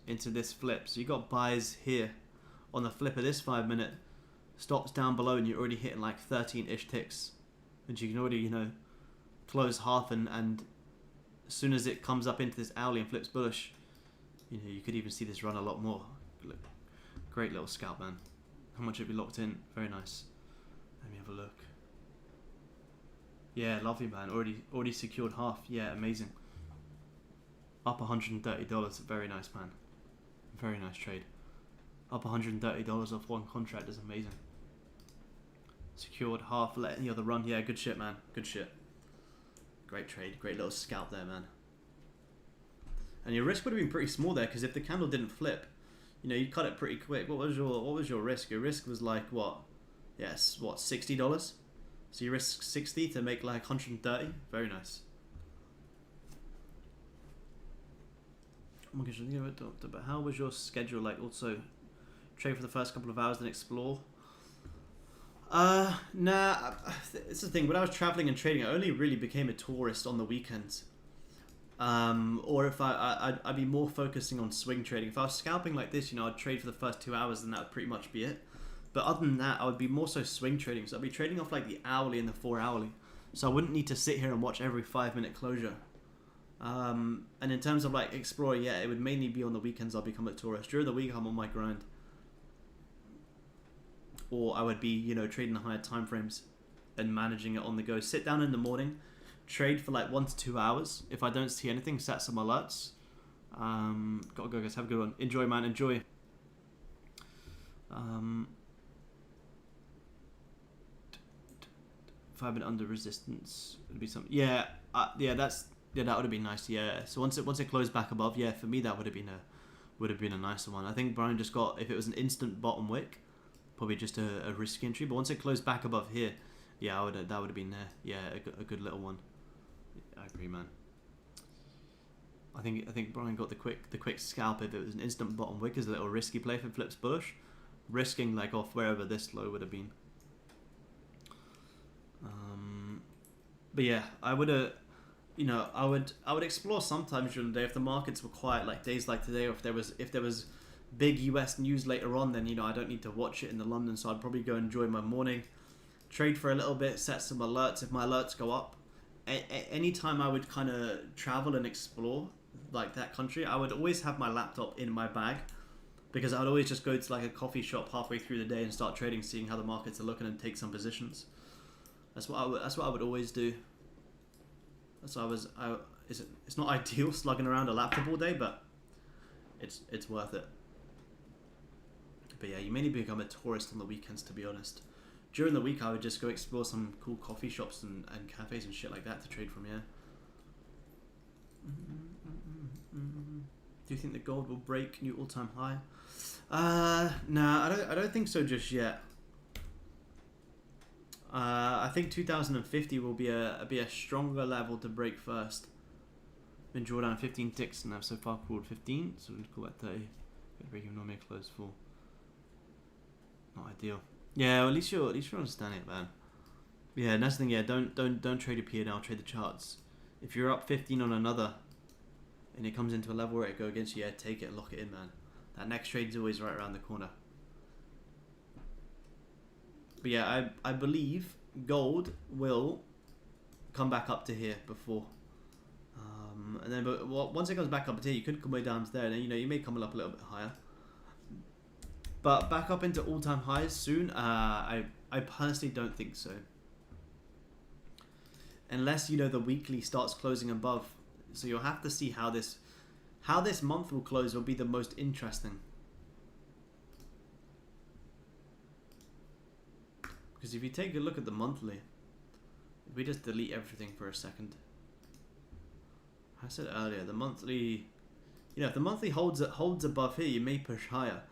flip. So you got buys here on the flip of this 5 minute. Stops down below, and you're already hitting like 13-ish ticks. And you can already, you know, close half, and as soon as it comes up into this hourly and flips bullish, you know, you could even see this run a lot more. Look, great little scalp, man. How much have we locked in? Very nice. Let me have a look. Yeah, lovely, man. Already secured half. Yeah, amazing. Up $130. Very nice, man. Very nice trade. Up $130 off one contract is amazing. Secured half, letting the other run. Yeah, good shit, man. Good shit. Great trade. Great little scalp there, man. And your risk would have been pretty small there, because if the candle didn't flip, you know, you cut it pretty quick. What was your risk? Your risk was like what? Yes, what, $60? So you risk 60 to make like 130. Very nice. Oh my gosh, I'm thinking about how was your schedule like? Also, trade for the first couple of hours, then explore. Nah, it's the thing. When I was traveling and trading, I only really became a tourist on the weekends. Or if I'd be more focusing on swing trading. If I was scalping like this, you know, I'd trade for the first 2 hours, and that would pretty much be it. But other than that, I would be more so swing trading. So I'd be trading off like the hourly and the 4 hourly. So I wouldn't need to sit here and watch every 5 minute closure. And in terms of like explore, yeah, it would mainly be on the weekends I'll become a tourist. During the week, I'm on my grind. Or I would be, you know, trading the higher time frames and managing it on the go. Sit down in the morning, trade for like 1 to 2 hours. If I don't see anything, set some alerts. Gotta go, guys. Have a good one. Enjoy, man. Enjoy. 5 minute under resistance would be something. Yeah, that would have been nice. Yeah. So once it closed back above, yeah, for me that would have been a nicer one. I think Brian just got, if it was an instant bottom wick, probably just a risky entry. But once it closed back above here, yeah, that would have been there. Yeah, a good little one. I agree, man. I think Brian got the quick scalp. If it was an instant bottom wick, is a little risky play if it flips bullish, risking like off wherever this low would have been. But yeah, I would you know, I would explore sometimes during the day if the markets were quiet, like days like today, or if there was big US news later on, then, you know, I don't need to watch it in the London, so I'd probably go enjoy my morning, trade for a little bit, set some alerts. If my alerts go up, anytime I would kind of travel and explore like that country, I would always have my laptop in my bag, because I would always just go to like a coffee shop halfway through the day and start trading, seeing how the markets are looking, and take some positions. That's what I would always do. That's what it's not ideal slugging around a laptop all day, but it's worth it. But yeah, you mainly become a tourist on the weekends, to be honest. During the week, I would just go explore some cool coffee shops and cafes and shit like that to trade from, yeah. Do you think that gold will break new all-time high? Nah, I don't think so just yet. I think 2050 will be a stronger level to break first. Been draw down 15 ticks and I've so far called 15, so we'll call that 30. Good break even normally close full. Not ideal. Yeah, well, at least you're understanding it, man. Yeah, and that's the thing. Yeah, don't trade a P&L, trade the charts. If you're up 15 on another, and it comes into a level where it go against you, yeah, take it and lock it in, man. That next trade is always right around the corner. But yeah, I believe gold will come back up to here before, and then but once it comes back up to here, you could come way down to there, and then, you know, you may come up a little bit higher. But back up into all-time highs soon? I personally don't think so. Unless, you know, the weekly starts closing above. So you'll have to see how this month will close will be the most interesting. Because if you take a look at the monthly, if we just delete everything for a second. I said earlier, the monthly, you know, if the monthly holds above here, you may push higher.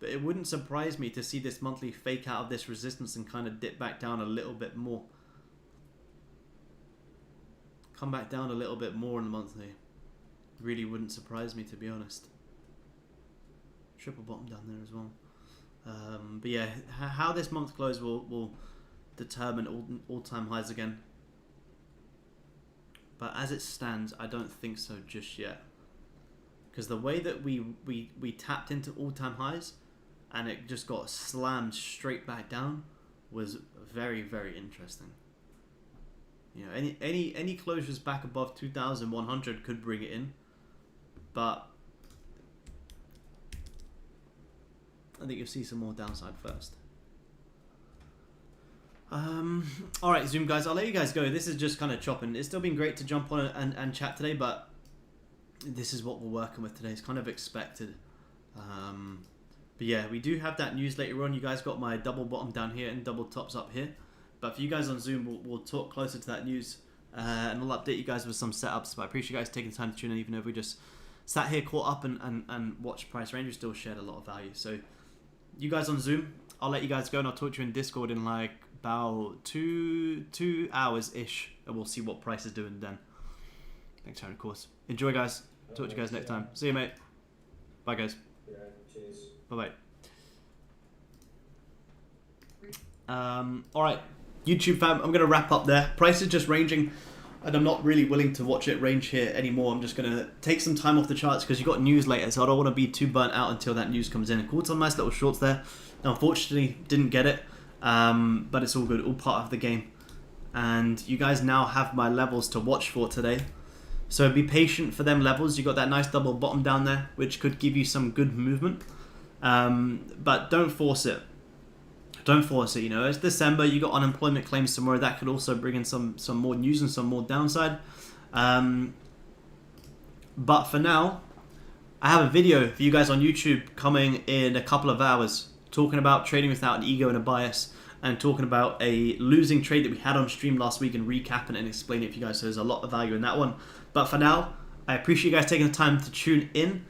But it wouldn't surprise me to see this monthly fake out of this resistance and kind of dip back down a little bit more. Come back down a little bit more in the monthly. Really wouldn't surprise me, to be honest. Triple bottom down there as well. But yeah, how this month close will determine all-time highs again. But as it stands, I don't think so just yet. Because the way that we tapped into all-time highs and it just got slammed straight back down was very, very interesting. You know, any closures back above 2,100 could bring it in, but I think you'll see some more downside first. Alright, Zoom guys, I'll let you guys go. This is just kind of chopping. It's still been great to jump on and chat today, but this is what we're working with today. It's kind of expected. But yeah, we do have that news later on. You guys got my double bottom down here and double tops up here. But for you guys on Zoom, we'll talk closer to that news. And I'll update you guys with some setups. But I appreciate you guys taking the time to tune in, even though we just sat here, caught up, and watched price range. We still shared a lot of value. So you guys on Zoom, I'll let you guys go, and I'll talk to you in Discord in like about two hours-ish. And we'll see what price is doing then. Thanks, Aaron, of course. Enjoy, guys. Talk to you guys next time. See you, mate. Bye, guys. Yeah, cheers. Bye-bye. Alright, YouTube fam, I'm going to wrap up there. Price is just ranging, and I'm not really willing to watch it range here anymore. I'm just going to take some time off the charts because you've got news later, so I don't want to be too burnt out until that news comes in. And caught some nice little shorts there. Now, unfortunately, didn't get it, but it's all good, all part of the game. And you guys now have my levels to watch for today. So be patient for them levels. You got that nice double bottom down there, which could give you some good movement. But don't force it. Don't force it, you know. It's December, you got unemployment claims somewhere. That could also bring in some more news and some more downside. But for now, I have a video for you guys on YouTube coming in a couple of hours talking about trading without an ego and a bias, and talking about a losing trade that we had on stream last week and recapping it and explaining it for you guys. So there's a lot of value in that one. But for now, I appreciate you guys taking the time to tune in,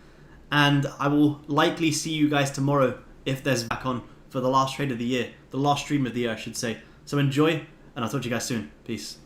and I will likely see you guys tomorrow if there's back on for the last trade of the year, the last stream of the year, I should say. So enjoy, and I'll talk to you guys soon. Peace.